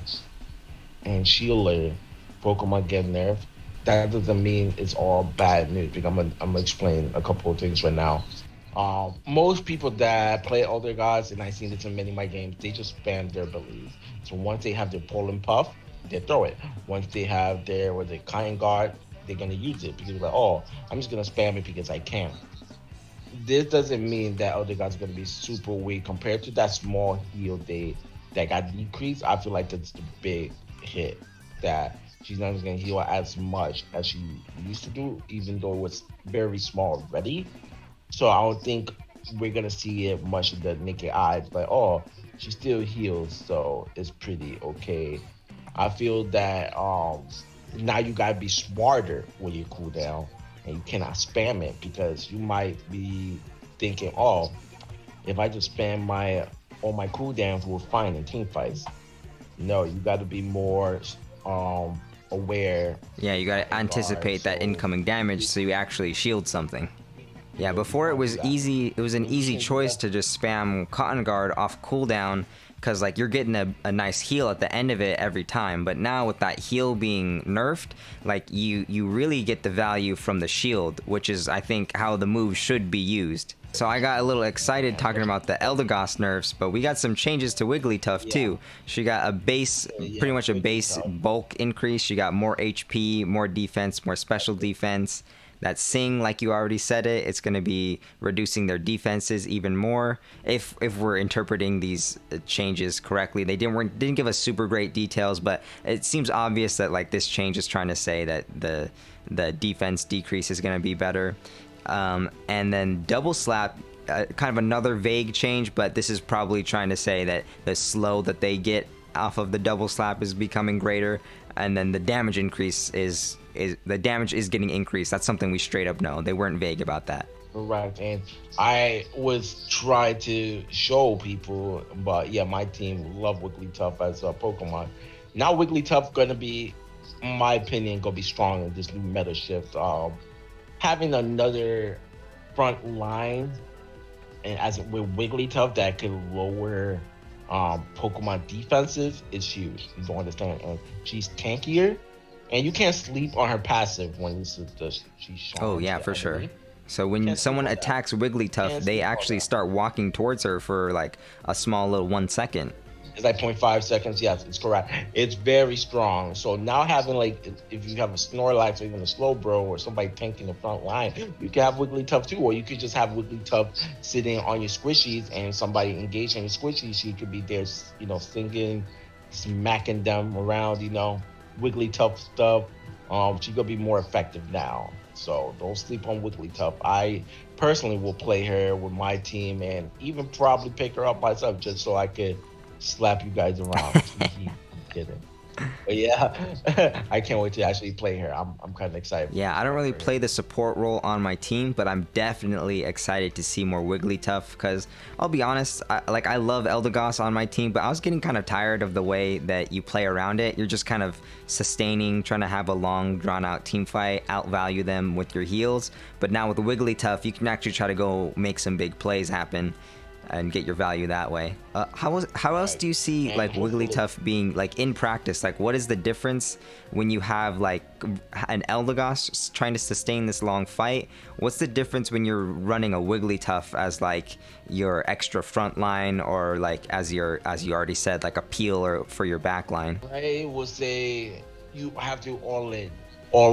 S2: and shielder Pokemon get nerfed, that doesn't mean it's all bad news. Because I'm gonna explain a couple of things right now. Most people that play Eldegoss, and I've seen this in many of my games, they just spam their abilities. So once they have their Pollen Puff, they throw it. Once they have their Kind Guard, they're gonna use it because they're like, oh, I'm just gonna spam it because I can. This doesn't mean that Eldegoss is gonna be super weak compared to that small heal that got decreased. I feel like that's the big hit, that she's not gonna heal as much as she used to do, even though it was very small already. So I don't think we're gonna see it much of the naked eyes, but oh, she still heals, so it's pretty okay. I feel that now you gotta be smarter with your cooldown, and you cannot spam it, because you might be thinking, oh, if I just spam all my cooldowns, we're fine in team fights. No, you gotta be more aware.
S1: Yeah, you gotta anticipate that incoming damage so you actually shield something. Yeah, before it was easy. It was an easy choice to just spam Cotton Guard off cooldown, because like you're getting a nice heal at the end of it every time. But now with that heal being nerfed, like you really get the value from the shield, which is I think how the move should be used. So I got a little excited talking about the Eldegoss nerfs, but we got some changes to Wigglytuff too. She got a base, pretty much a base bulk increase. She got more HP, more defense, more special defense. That Sing, like you already said it's going to be reducing their defenses even more. If we're interpreting these changes correctly, they didn't give us super great details, but it seems obvious that like this change is trying to say that the defense decrease is going to be better. And then Double Slap, kind of another vague change, but this is probably trying to say that the slow that they get off of the Double Slap is becoming greater, and then the damage increase is the damage is getting increased. That's something we straight up know. They weren't vague about that.
S2: Correct. And I was trying to show people, but yeah, my team love Wigglytuff as a Pokemon. Now Wigglytuff gonna be, in my opinion, gonna be strong in this new meta shift. Having another front line, and as with Wigglytuff that could lower Pokemon defenses is huge. You don't understand. And she's tankier. And you can't sleep on her passive when she's shot.
S1: Oh yeah, for sure. So when someone attacks Wigglytuff, they actually start walking towards her for like a small little 1 second.
S2: It's like 0.5 seconds. Yes, it's correct. It's very strong. So now having like, if you have a Snorlax or even a Slowbro or somebody tanking the front line, you can have Wigglytuff too, or you could just have Wigglytuff sitting on your squishies and somebody engaging your squishies. She could be there, singing, smacking them around, Wigglytuff stuff. She's gonna be more effective now. So don't sleep on Wigglytuff. I personally will play her with my team and even probably pick her up myself just so I could slap you guys around. I'm kidding. But yeah, I can't wait to actually play her. I'm kind of excited.
S1: Yeah, I don't really
S2: For her.
S1: play the support role on my team, but I'm definitely excited to see more Wigglytuff because I'll be honest, I love Eldegoss on my team, but I was getting kind of tired of the way that you play around it. You're just kind of sustaining, trying to have a long, drawn-out team fight, outvalue them with your heals. But now with Wigglytuff, you can actually try to go make some big plays happen and get your value that way. How else
S2: Right.
S1: do you see
S2: And
S1: like
S2: hopefully,
S1: Wigglytuff being like in practice? Like, what is the difference when you have like an Eldegoss trying to sustain this long fight? What's the difference when you're running a Wigglytuff as like your extra front line, or like as you already said, like a peel or for your back line?
S2: I would say you have to all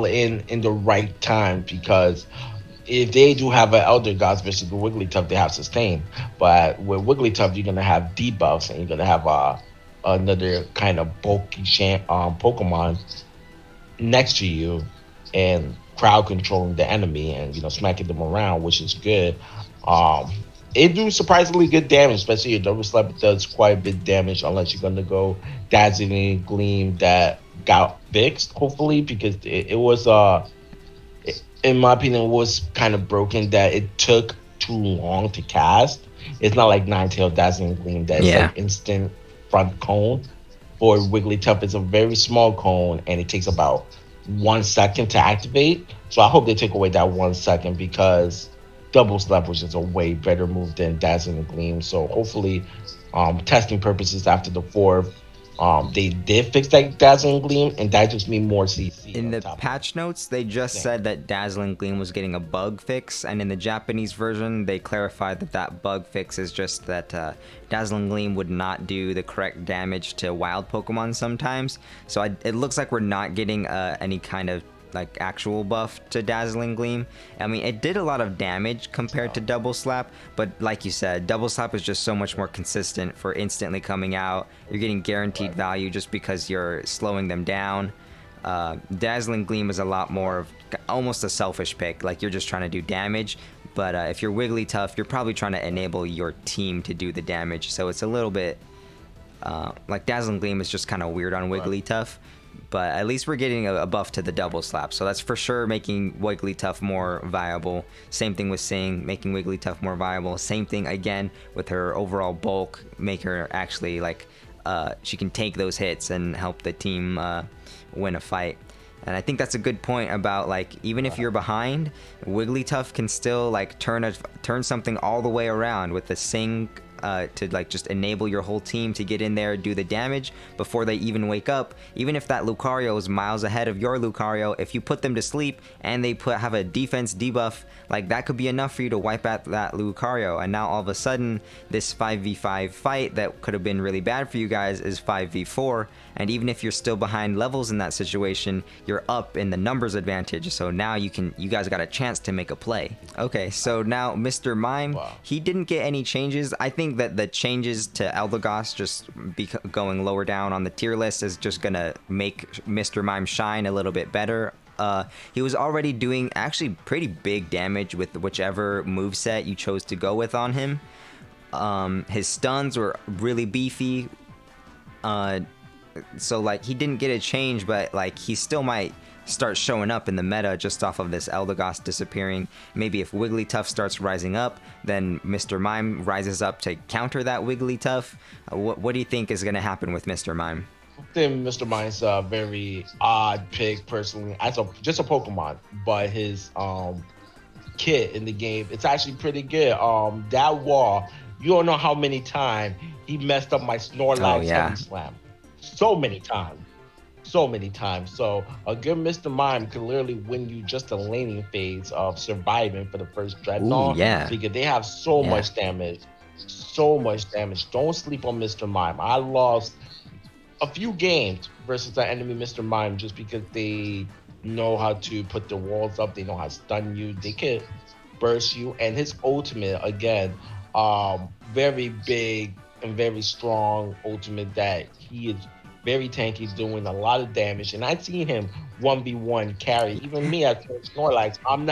S2: in the right time because if they do have an Elder Gods versus the Wigglytuff, they have sustain. But with Wigglytuff, you're gonna have debuffs and you're gonna have another kind of bulky Pokemon next to you and crowd controlling the enemy and smacking them around, which is good. Um, it do surprisingly good damage, especially your double slap. It does quite a bit damage unless you're gonna go dazzling gleam that got fixed, hopefully, because it was in my opinion, was kind of broken that it took too long to cast. It's not like Ninetale Dazzling Gleam that it's
S1: Yeah.
S2: like instant front cone. For Wigglytuff, it's a very small cone and it takes about 1 second to activate. So I hope they take away that 1 second because Double Slap was just a way better move than Dazzling Gleam. So hopefully, testing purposes after the fourth, they did fix that Dazzling Gleam and that just means more CC
S1: In
S2: on
S1: the
S2: top of
S1: patch notes, they just
S2: thing.
S1: said that Dazzling Gleam was getting a bug fix, and in the Japanese version, they clarified that that bug fix is just that Dazzling Gleam would not do the correct damage to wild Pokemon sometimes. So it looks like we're not getting any kind of like actual buff to Dazzling Gleam. I mean, it did a lot of damage compared to Double Slap, but like you said, Double Slap is just so much more consistent for instantly coming out. You're getting guaranteed value just because you're slowing them down. Dazzling Gleam is a lot more of almost a selfish pick, like you're just trying to do damage. But if you're Wigglytuff, you're probably trying to enable your team to do the damage. So it's a little bit like Dazzling Gleam is just kind of weird on Wigglytuff. But at least we're getting a buff to the double slap, so that's for sure making Wigglytuff more viable. Same thing with Sing, making Wigglytuff more viable. Same thing again with her overall bulk, make her actually like she can take those hits and help the team win a fight. And I think that's a good point about like even if you're behind, Wigglytuff can still like turn something all the way around with the Sing to like just enable your whole team to get in there, do the damage before they even wake up. Even if that Lucario is miles ahead of your Lucario, if you put them to sleep and they have a defense debuff, like that could be enough for you to wipe out that Lucario. And now all of a sudden, this 5v5 fight that could have been really bad for you guys is 5v4. And even if you're still behind levels in that situation, you're up in the numbers advantage. So now you guys got a chance to make a play. Okay, so now Mr. Mime, he didn't get any changes. I think that the changes to Eldegoss just going lower down on the tier list is just gonna make Mr. Mime shine a little bit better. He was already doing actually pretty big damage with whichever moveset you chose to go with on him. His stuns were really beefy. So like he didn't get a change, but like he still might start showing up in the meta just off of this Eldegoss disappearing. Maybe if Wigglytuff starts rising up, then Mr. Mime rises up to counter that Wigglytuff. What do you think is going to happen with Mr. Mime?
S2: I think Mr. Mine's a very odd pick personally as just a Pokemon, but his kit in the game, it's actually pretty good. That wall, you don't know how many times he messed up my Snorlax Heavy Slam. So many times. So a good Mr. Mime could literally win you just a laning phase of surviving for the first Dreadnought. Because they have so much damage. Don't sleep on Mr. Mime. I lost a few games versus the enemy Mr. Mime just because they know how to put the walls up. They know how to stun you. They can burst you. And his ultimate, again, very big and very strong ultimate that he is very tanky, doing a lot of damage, and I've seen him 1v1 carry. Even me at Snorlax, I'm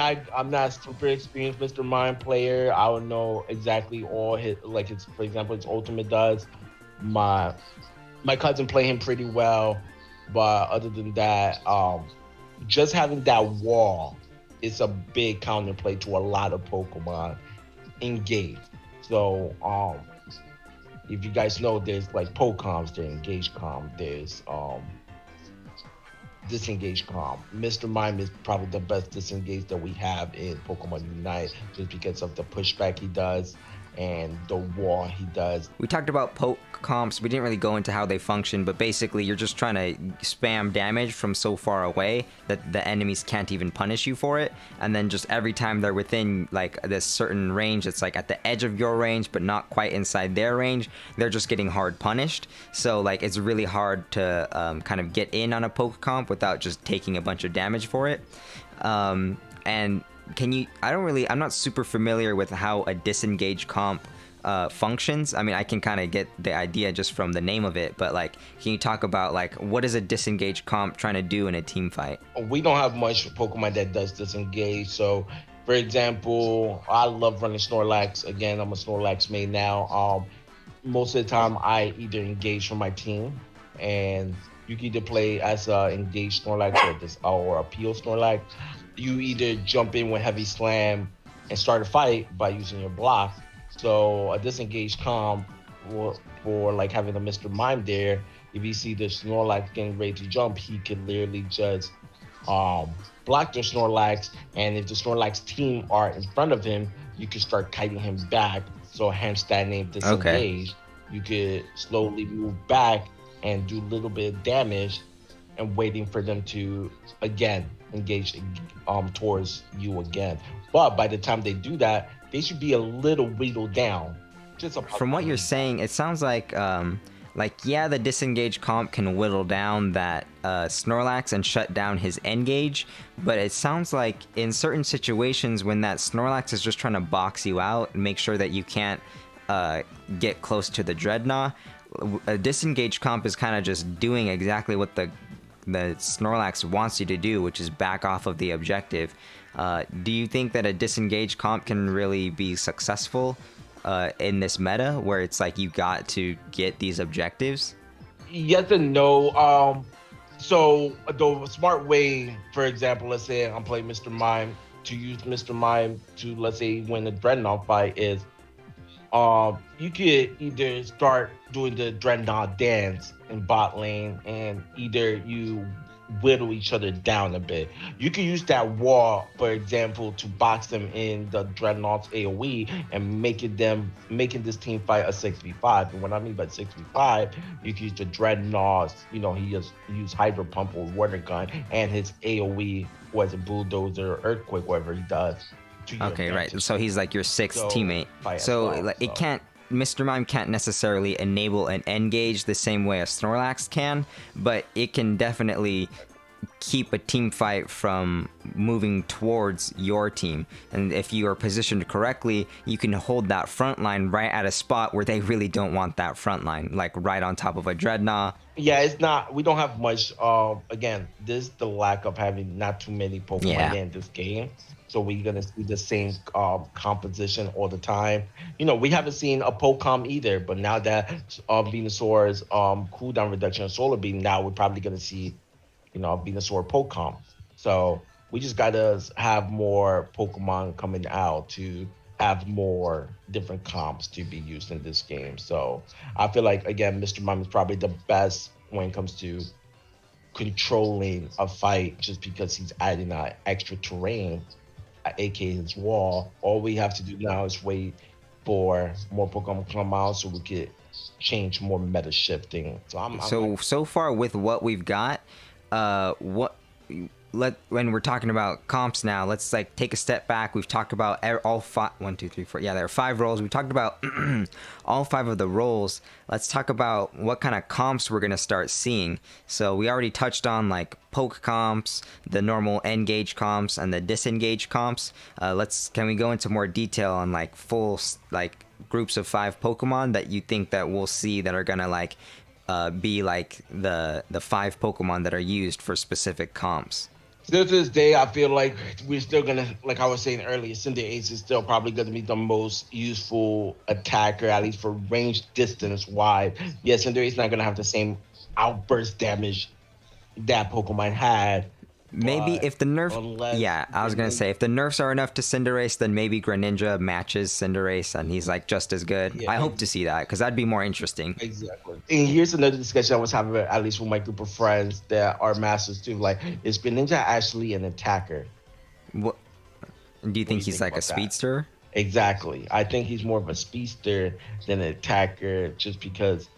S2: not super experienced Mr. Mime player. I don't know exactly all his, like for example, his ultimate does. My cousin play him pretty well. But other than that, just having that wall is a big counterplay to a lot of Pokemon engaged. So if you guys know, there's like Pokecoms, there's Engage Com, there's Disengage Com. Mr. Mime is probably the best disengage that we have in Pokemon Unite just because of the pushback he does and the wall he does.
S1: We talked about poke comps. We didn't really go into how they function, but basically you're just trying to spam damage from so far away that the enemies can't even punish you for it. And then just every time they're within like this certain range, it's like at the edge of your range, but not quite inside their range, they're just getting hard punished. So like it's really hard to kind of get in on a poke comp without just taking a bunch of damage for it. And can you, I'm not super familiar with how a disengage comp functions. I mean, I can kind of get the idea just from the name of it, but like, can you talk about like, what is a disengage comp trying to do in a team fight?
S2: We don't have much Pokemon that does disengage. So, for example, I love running Snorlax. Again, I'm a Snorlax main now. Most of the time, I either engage from my team, and you can either play as a engaged Snorlax or a PO Snorlax. You either jump in with Heavy Slam and start a fight by using your block. So a disengaged comp for like having a Mr. Mime there, if you see the Snorlax getting ready to jump, he can literally just block the Snorlax, and if the Snorlax team are in front of him, you can start kiting him back. So hence that name disengaged. Okay. You could slowly move back and do a little bit of damage and waiting for them to again engage towards you again. But by the time they do that, they should be a little whittled down.
S1: From what you're saying, it sounds like yeah, the disengage comp can whittle down that Snorlax and shut down his N-Gage, but it sounds like in certain situations when that Snorlax is just trying to box you out and make sure that you can't get close to the Dreadnought, a disengage comp is kind of just doing exactly what the Snorlax wants you to do, which is back off of the objective. Do you think that a disengage comp can really be successful in this meta where it's like you got to get these objectives?
S2: Yes and no. So the smart way, for example, let's say I'm playing Mr. Mime, to use Mr. Mime to, let's say, win the Dreadnought fight is you could either start doing the Dreadnought dance in bot lane, and either you whittle each other down a bit. You can use that wall, for example, to box them in the Dreadnought's AoE and making this team fight a 6v5. And what I mean by 6v5, you can use the Dreadnought, he just use Hydro Pump or Water Gun, and his AoE was a Bulldozer or Earthquake, whatever he does.
S1: Okay, right. So he's like your sixth teammate. So it can't. Mr. Mime can't necessarily enable an N-Gage the same way a Snorlax can, but it can definitely keep a team fight from moving towards your team. And if you are positioned correctly, you can hold that front line right at a spot where they really don't want that front line, like right on top of a Dreadnought.
S2: Yeah, it's not. We don't have much. Again, this is the lack of having not too many Pokemon in this game. So we're gonna see the same composition all the time. We haven't seen a Pokemon either, but now that Venusaur's cooldown reduction on Solar Beam, now we're probably gonna see, Venusaur Pokemon. So we just gotta have more Pokemon coming out to have more different comps to be used in this game. So I feel like, again, Mr. Mime is probably the best when it comes to controlling a fight, just because he's adding extra terrain, aka his wall. All we have to do now is wait for more Pokemon to come out so we could change more meta shifting. So
S1: far with what we've got, when we're talking about comps now, let's like take a step back. We've talked about all five. 1, 2, 3, 4. Yeah, there are 5 roles. We talked about all 5 of the roles. Let's talk about what kind of comps we're gonna start seeing. So we already touched on like poke comps, the normal engage comps, and the disengage comps. Can we go into more detail on like full like groups of 5 Pokemon that you think that we'll see that are gonna like be like the 5 Pokemon that are used for specific comps?
S2: Still to this day, I feel like we're still gonna, like I was saying earlier, Cinderace is still probably gonna be the most useful attacker, at least for range distance wise. Yeah, Cinderace is not gonna have the same outburst damage that Pokemon had.
S1: Maybe
S2: But
S1: if the nerf,
S2: unless
S1: yeah, I was gonna say if the nerfs are enough to Cinderace, then maybe Greninja matches Cinderace and he's like just as good.
S2: yeah,
S1: I hope to see that because that'd be more interesting.
S2: exactly. And here's another discussion I was having, at least with my group of friends that are masters too. Like, is Greninja actually an attacker?
S1: What do you
S2: What do
S1: think
S2: you
S1: he's
S2: think
S1: like a
S2: about that?
S1: speedster?
S2: Exactly. I think he's more of a speedster than an attacker, just because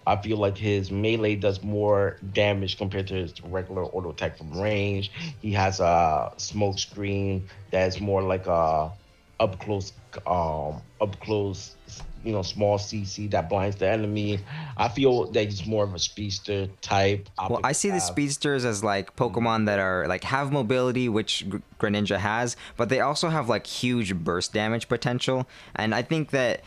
S2: I feel like his melee does more damage compared to his regular auto attack from range. He has a smoke screen that's more like a up close, up close, small CC that blinds the enemy. I feel that he's more of a speedster type.
S1: Well, I see the speedsters as like Pokemon that are like have mobility, which Greninja has, but they also have like huge burst damage potential, and I think that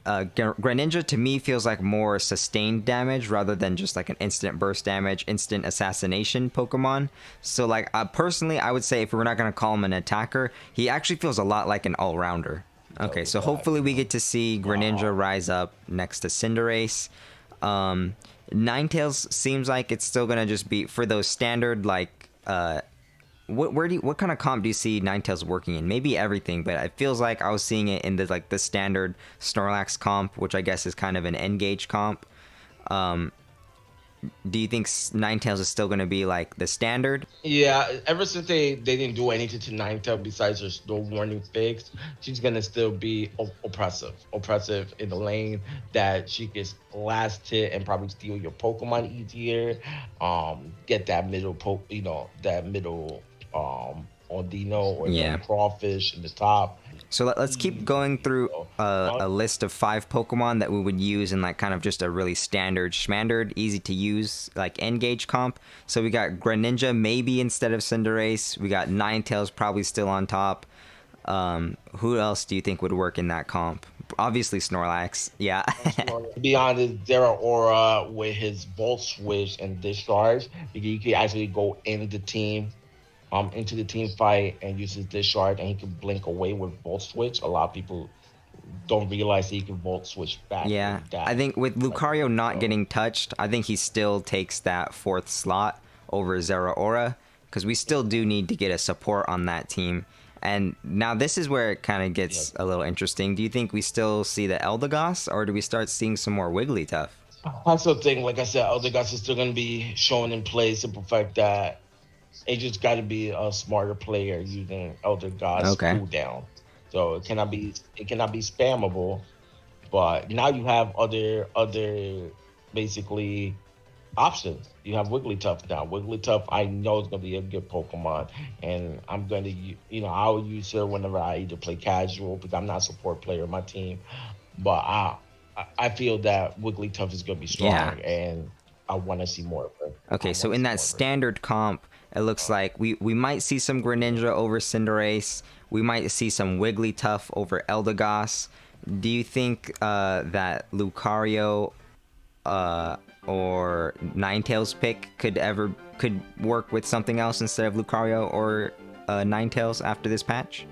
S1: Greninja to me feels like more sustained damage rather than just like an instant burst damage, instant assassination Pokemon. So like personally, I would say if we're not gonna call him an attacker, he actually feels a lot like an all-rounder. Okay, so hopefully we get to see Greninja rise up next to Cinderace. Ninetales seems like it's still gonna just be for those standard like what kind of comp do you see Ninetales working in? Maybe everything, but it feels like I was seeing it in the standard Snorlax comp, which I guess is kind of an N-gauge comp. Do you think Ninetales is still going to be like the standard?
S2: Yeah, ever since they didn't do anything to Ninetale besides her slow warning fix, she's gonna still be oppressive in the lane. That she gets last hit and probably steal your Pokemon easier. Get that middle that middle Ordino or
S1: Yeah.
S2: the crawfish in the top.
S1: So let's keep going through a list of 5 Pokemon that we would use in like kind of just a really standard schmandard, easy to use like N-gauge comp. So we got Greninja maybe instead of Cinderace. We got Ninetales probably still on top. Who else do you think would work in that comp? Obviously Snorlax. Yeah.
S2: To be honest, Zeraora with his Volt Switch and Discharge, you can actually go in the team into the team fight and use his discharge, and he can blink away with Volt Switch. A lot of people don't realize that he can Volt Switch back.
S1: Yeah, I think with Lucario not getting touched, I think he still takes that 4th slot over Zeraora, because we still do need to get a support on that team. And now this is where it kind of gets a little interesting. Do you think we still see the Eldegoss, or do we start seeing some more Wigglytuff?
S2: I still think, like I said, Eldegoss is still going to be shown in play. Simple fact that it just got to be a smarter player using Eldegoss cooldown. So it cannot be spammable. But now you have other basically options. You have Wigglytuff now. Wigglytuff, I know is going to be a good Pokemon, and I'm going to, I will use her whenever I either play casual because I'm not a support player on my team. But I feel that Wigglytuff is going to be strong, and I want to see more of her.
S1: Okay, so in that standard comp, it looks like we might see some Greninja over Cinderace. We might see some Wigglytuff over Eldegoss. Do you think that Lucario or Ninetales pick could work with something else instead of Lucario or Ninetales after this patch?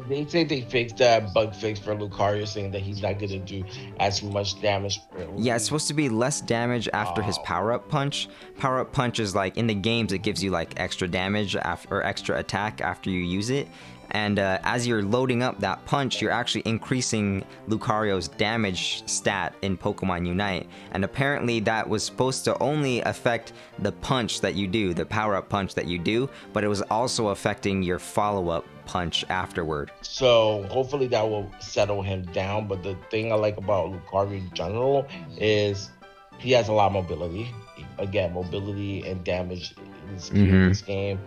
S2: They say they fixed that bug fix for Lucario, saying that he's not going to do as much damage.
S1: Yeah, it's supposed to be less damage after his power-up punch. Power-up punch is like, in the games, it gives you like extra damage or extra attack after you use it. And as you're loading up that punch, you're actually increasing Lucario's damage stat in Pokemon Unite. And apparently that was supposed to only affect the punch that you do, the power-up punch that you do, but it was also affecting your follow-up punch afterward.
S2: So hopefully that will settle him down. But the thing I like about Lucario in general is he has a lot of mobility. Again, mobility and damage is key in this game.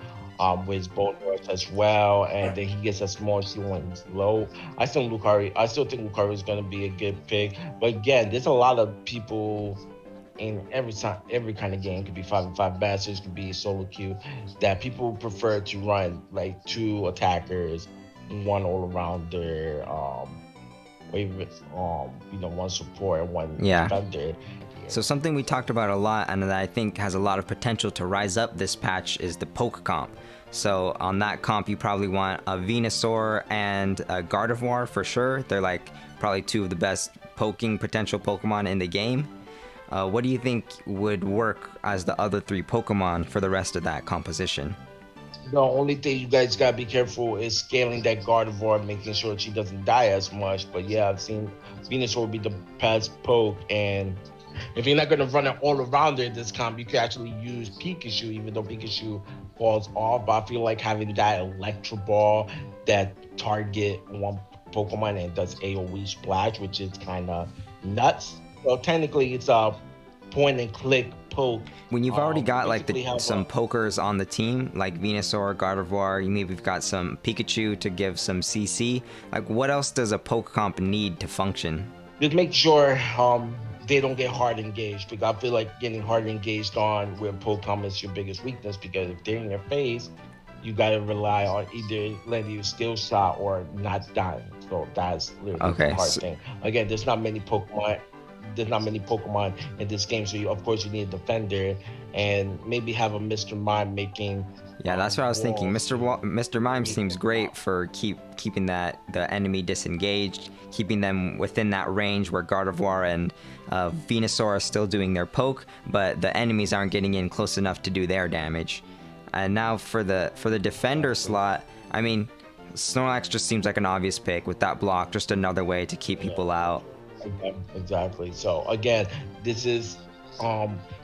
S2: With his bone rush as well, and then he gets a small shield when he's low. I still think Lucario is going to be a good pick. But again, there's a lot of people in every kind of game. Could be 5-5 Bastards, could be solo queue, that people prefer to run like 2 attackers, 1 all-arounder, one support and 1 defender.
S1: So something we talked about a lot and that I think has a lot of potential to rise up this patch is the poke comp. So on that comp, you probably want a Venusaur and a Gardevoir for sure. They're like probably 2 of the best poking potential Pokemon in the game. What do you think would work as the other 3 Pokemon for the rest of that composition?
S2: The only thing you guys gotta be careful is scaling that Gardevoir, making sure she doesn't die as much. But yeah, I've seen Venusaur would be the best poke, and if you're not gonna run it all around her this comp, you could actually use Pikachu, even though Pikachu falls off. But I feel like having that Electro Ball that target one Pokemon and does AoE splash, which is kind of nuts. So technically, it's a point and click poke.
S1: When you've already got like
S2: basically
S1: some pokers on the team, like Venusaur, Gardevoir, you maybe have got some Pikachu to give some CC. Like, what else does a poke comp need to function?
S2: Just make sure they don't get hard engaged, because I feel like getting hard engaged on where Pokemon is your biggest weakness, because if they're in your face, you gotta rely on either letting you steal shot or not dying. So that's literally the hard thing. Again, there's not many Pokemon in this game, so of course you need a defender, and maybe have a Mr. Mime making.
S1: Yeah, that's what I was thinking. Mr. Mime seems great for keeping the enemy disengaged, keeping them within that range where Gardevoir and Venusaur are still doing their poke, but the enemies aren't getting in close enough to do their damage. And now for the defender slot, I mean, Snorlax just seems like an obvious pick with that block, just another way to keep people out.
S2: Exactly. So again, this is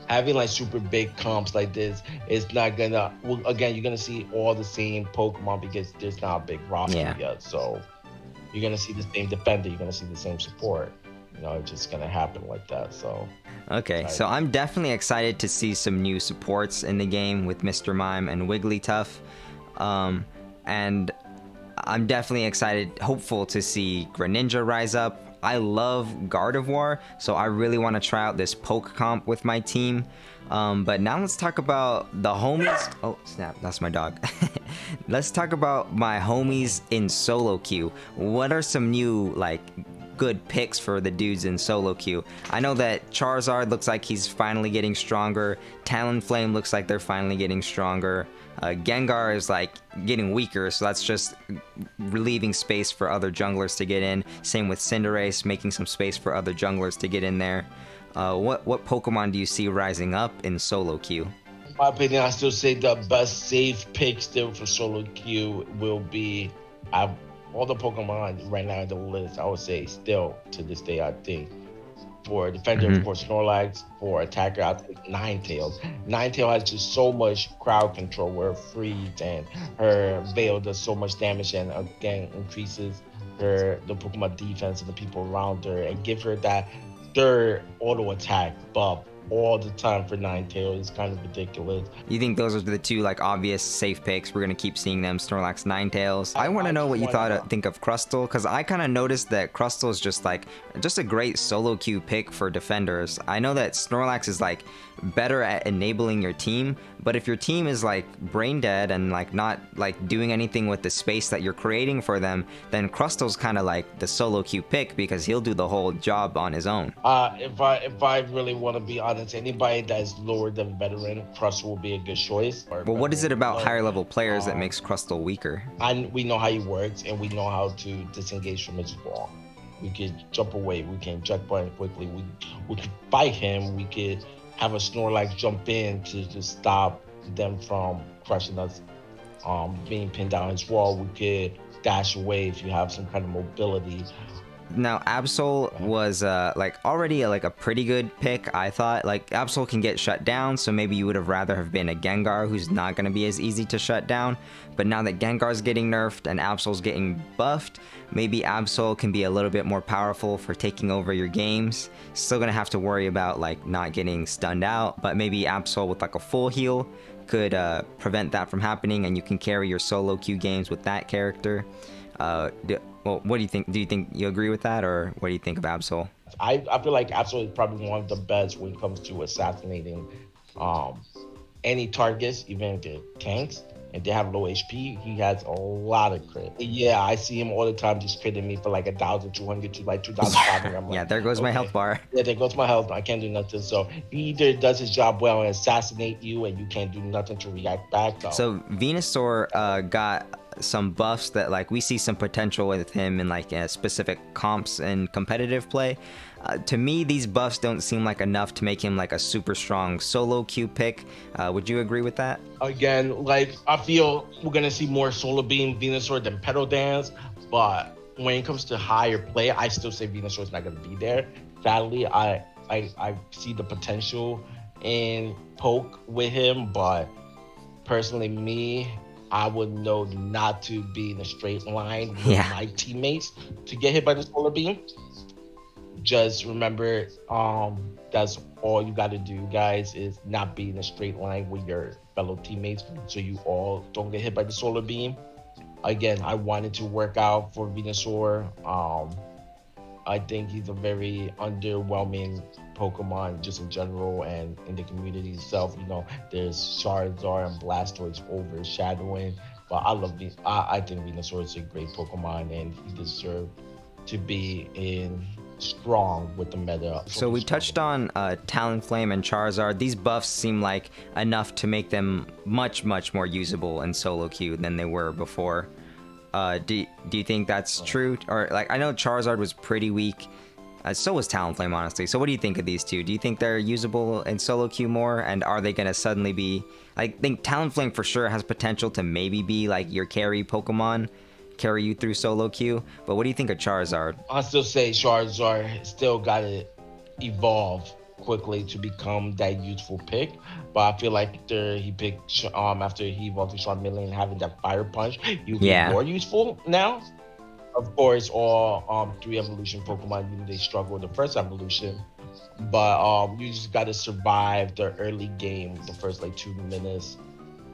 S2: having like super big comps like this is not gonna. Well, again, you're gonna see all the same Pokemon because there's not a big roster yet. So you're gonna see the same defender, you're gonna see the same support. You know, it's just gonna happen like that. So
S1: okay, so I'm definitely excited to see some new supports in the game with Mr. Mime and Wigglytuff, and I'm definitely excited, hopeful to see Greninja rise up. I love Gardevoir, so I really want to try out this poke comp with my team. But now let's talk about the homies. Oh snap, that's my dog. Let's talk about my homies in solo queue. What are some new like good picks for the dudes in solo queue? I know that Charizard looks like he's finally getting stronger. Talonflame looks like they're finally getting stronger. Gengar is like getting weaker, so that's just relieving space for other junglers to get in. Same with Cinderace, making some space for other junglers to get in there. What Pokemon do you see rising up in solo queue?
S2: In my opinion, I still say the best safe pick still for solo queue will be all the Pokemon right now in the list. I would say still to this day, I think. For defender, of course, Snorlax. For attacker, I think Ninetales. Ninetales has just so much crowd control where her freeze and her veil does so much damage, and again increases the Pokemon defense and the people around her, and give her that third auto attack buff all the time for Ninetales. It's kind of ridiculous.
S1: You think those are the two like obvious safe picks? We're gonna keep seeing them, Snorlax, Ninetales. I want to know what you think of Crustle, because I kind of noticed that Crustle is just a great solo queue pick for defenders. I know that Snorlax is like better at enabling your team, but if your team is like brain dead and like not like doing anything with the space that you're creating for them, then Crustle's kind of like the solo queue pick because he'll do the whole job on his own.
S2: If I really want to be honest, anybody that's lower than veteran, Crustle will be a good choice.
S1: Well, what is it about higher level players that makes Crustle weaker?
S2: We know how he works, and we know how to disengage from his ball. We could jump away, we can jet button quickly, we could fight him, we could have a Snorlax jump in to stop them from crushing us, being pinned down as well. We could dash away if you have some kind of mobility.
S1: Now, Absol was like already a pretty good pick, I thought. Like, Absol can get shut down, so maybe you would have rather have been a Gengar who's not going to be as easy to shut down. But now that Gengar's getting nerfed and Absol's getting buffed, maybe Absol can be a little bit more powerful for taking over your games. Still going to have to worry about like not getting stunned out, but maybe Absol with like a full heal could prevent that from happening, and you can carry your solo queue games with that character. Well, what do you think? Do you think you agree with that, or what do you think of Absol?
S2: I feel like Absol is probably one of the best when it comes to assassinating any targets, even if they're tanks and they have low HP. He has a lot of crit. Yeah, I see him all the time just critting me for like 1,200 to like 2,500.
S1: Yeah, there goes my health bar.
S2: Yeah, there goes my health. I can't do nothing. So he either does his job well and assassinate you, and you can't do nothing to react back.
S1: So Venusaur got some buffs that like we see some potential with him in like specific comps and competitive play. To me, these buffs don't seem like enough to make him like a super strong solo queue pick. Would you agree with that?
S2: Again, like I feel we're gonna see more Solar Beam, Venusaur than Petal Dance, but when it comes to higher play, I still say Venusaur's not gonna be there. Sadly, I see the potential in Poke with him, but personally, me, I would know not to be in a straight line with my teammates to get hit by the Solar Beam. Just remember, that's all you got to do, guys, is not be in a straight line with your fellow teammates so you all don't get hit by the Solar Beam. Again, I wanted to work out for Venusaur. I think he's a very underwhelming Pokemon just in general and in the community itself. You know, there's Charizard and Blastoise overshadowing, but I think Venusaur is a great Pokemon and he deserves to be in strong with the meta.
S1: So we touched on Talonflame and Charizard. These buffs seem like enough to make them much more usable in solo queue than they were before. Do you think that's true? Or like, I know Charizard was pretty weak. So was Talonflame, honestly. So what do you think of these two? Do you think they're usable in solo queue more? And are they going to suddenly be... I think Talonflame for sure has potential to maybe be like your carry Pokemon, carry you through solo queue. But what do you think of Charizard?
S2: I still say Charizard still got to evolve quickly to become that useful pick. But I feel like after he evolved to Charmeleon having that Fire Punch, he'll be more useful now. Of course, all 3 evolution Pokemon, they struggle with the first evolution, but you just got to survive the early game, the first like 2 minutes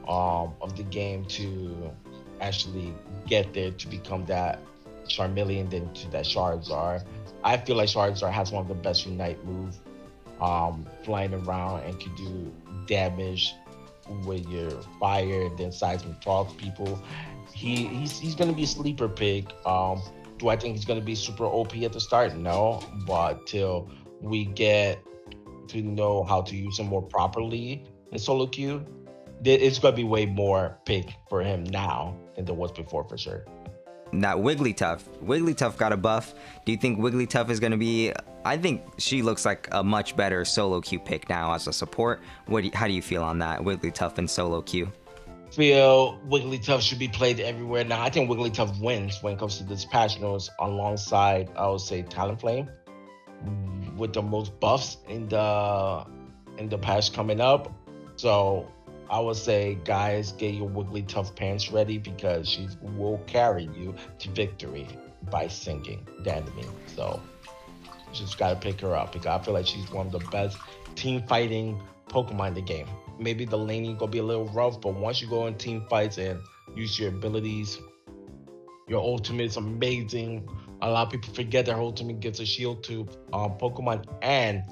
S2: of the game to actually get there to become that Charmeleon, then to that Charizard. I feel like Charizard has one of the best Unite moves, flying around and can do damage with your fire, then seismic toss people. He's gonna be a sleeper pick. Do I think he's gonna be super OP at the start? No, but till we get to know how to use him more properly in solo queue, it's gonna be way more pick for him now than there was before, for sure.
S1: Now Wigglytuff got a buff. Do you think Wigglytuff is gonna be... I think she looks like a much better solo queue pick now as a support. How do you feel on that, Wigglytuff in solo queue?
S2: Feel Wigglytuff should be played everywhere. Now, I think Wigglytuff wins when it comes to this patch notes alongside, I would say, Talonflame with the most buffs in the patch coming up. So I would say, guys, get your Wigglytuff pants ready because she will carry you to victory by singing the enemy. So you just gotta pick her up because I feel like she's one of the best team fighting Pokemon in the game. Maybe the laning gonna be a little rough, but once you go in team fights and use your abilities, your ultimate is amazing. A lot of people forget their ultimate gives a shield to Pokemon and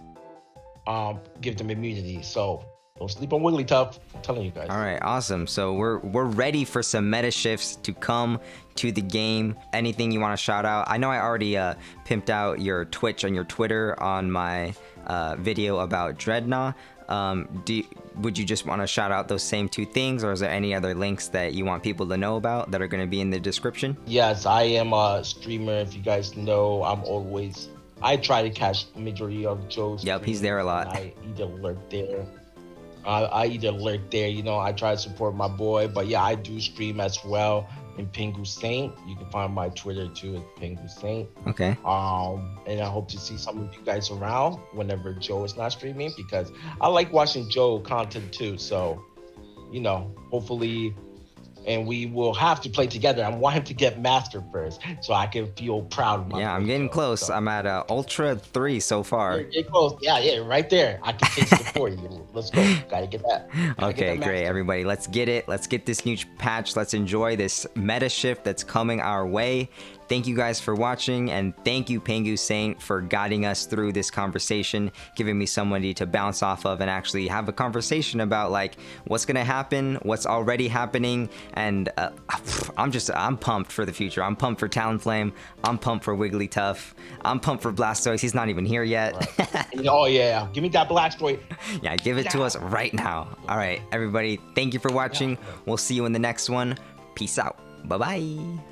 S2: give them immunity. So don't sleep on Wigglytuff. I'm telling you guys.
S1: All right, awesome. So we're ready for some meta shifts to come to the game. Anything you want to shout out? I know I already pimped out your Twitch and your Twitter on my video about Dreadnought. Would you just want to shout out those same 2 things, or is there any other links that you want people to know about that are going to be in the description?
S2: Yes, I am a streamer. If you guys know, I try to catch majority of Joe's.
S1: Yep, he's there a lot.
S2: I either lurk there. You know, I try to support my boy, but yeah, I do stream as well in PenguSaint. You can find my Twitter too at PenguSaint.
S1: Okay.
S2: And I hope to see some of you guys around whenever Joe is not streaming because I like watching Joe content too. So, you know, hopefully, and we will have to play together. I want him to get Master first so I can feel proud of myself.
S1: Yeah, I'm getting close. So. I'm at Ultra 3 so far.
S2: You're close. Yeah, right there. I can taste it for you. Let's go. Gotta get that.
S1: Okay, great, everybody. Let's get it. Let's get this new patch. Let's enjoy this meta shift that's coming our way. Thank you guys for watching, and thank you, PenguSaint, for guiding us through this conversation, giving me somebody to bounce off of and actually have a conversation about like what's gonna happen, what's already happening, and I'm pumped for the future. I'm pumped for Talonflame. I'm pumped for Wigglytuff. I'm pumped for Blastoise. He's not even here yet.
S2: Right. Oh yeah, give me that Blastoise.
S1: Yeah, give it to us right now. All right, everybody. Thank you for watching. We'll see you in the next one. Peace out. Bye-bye.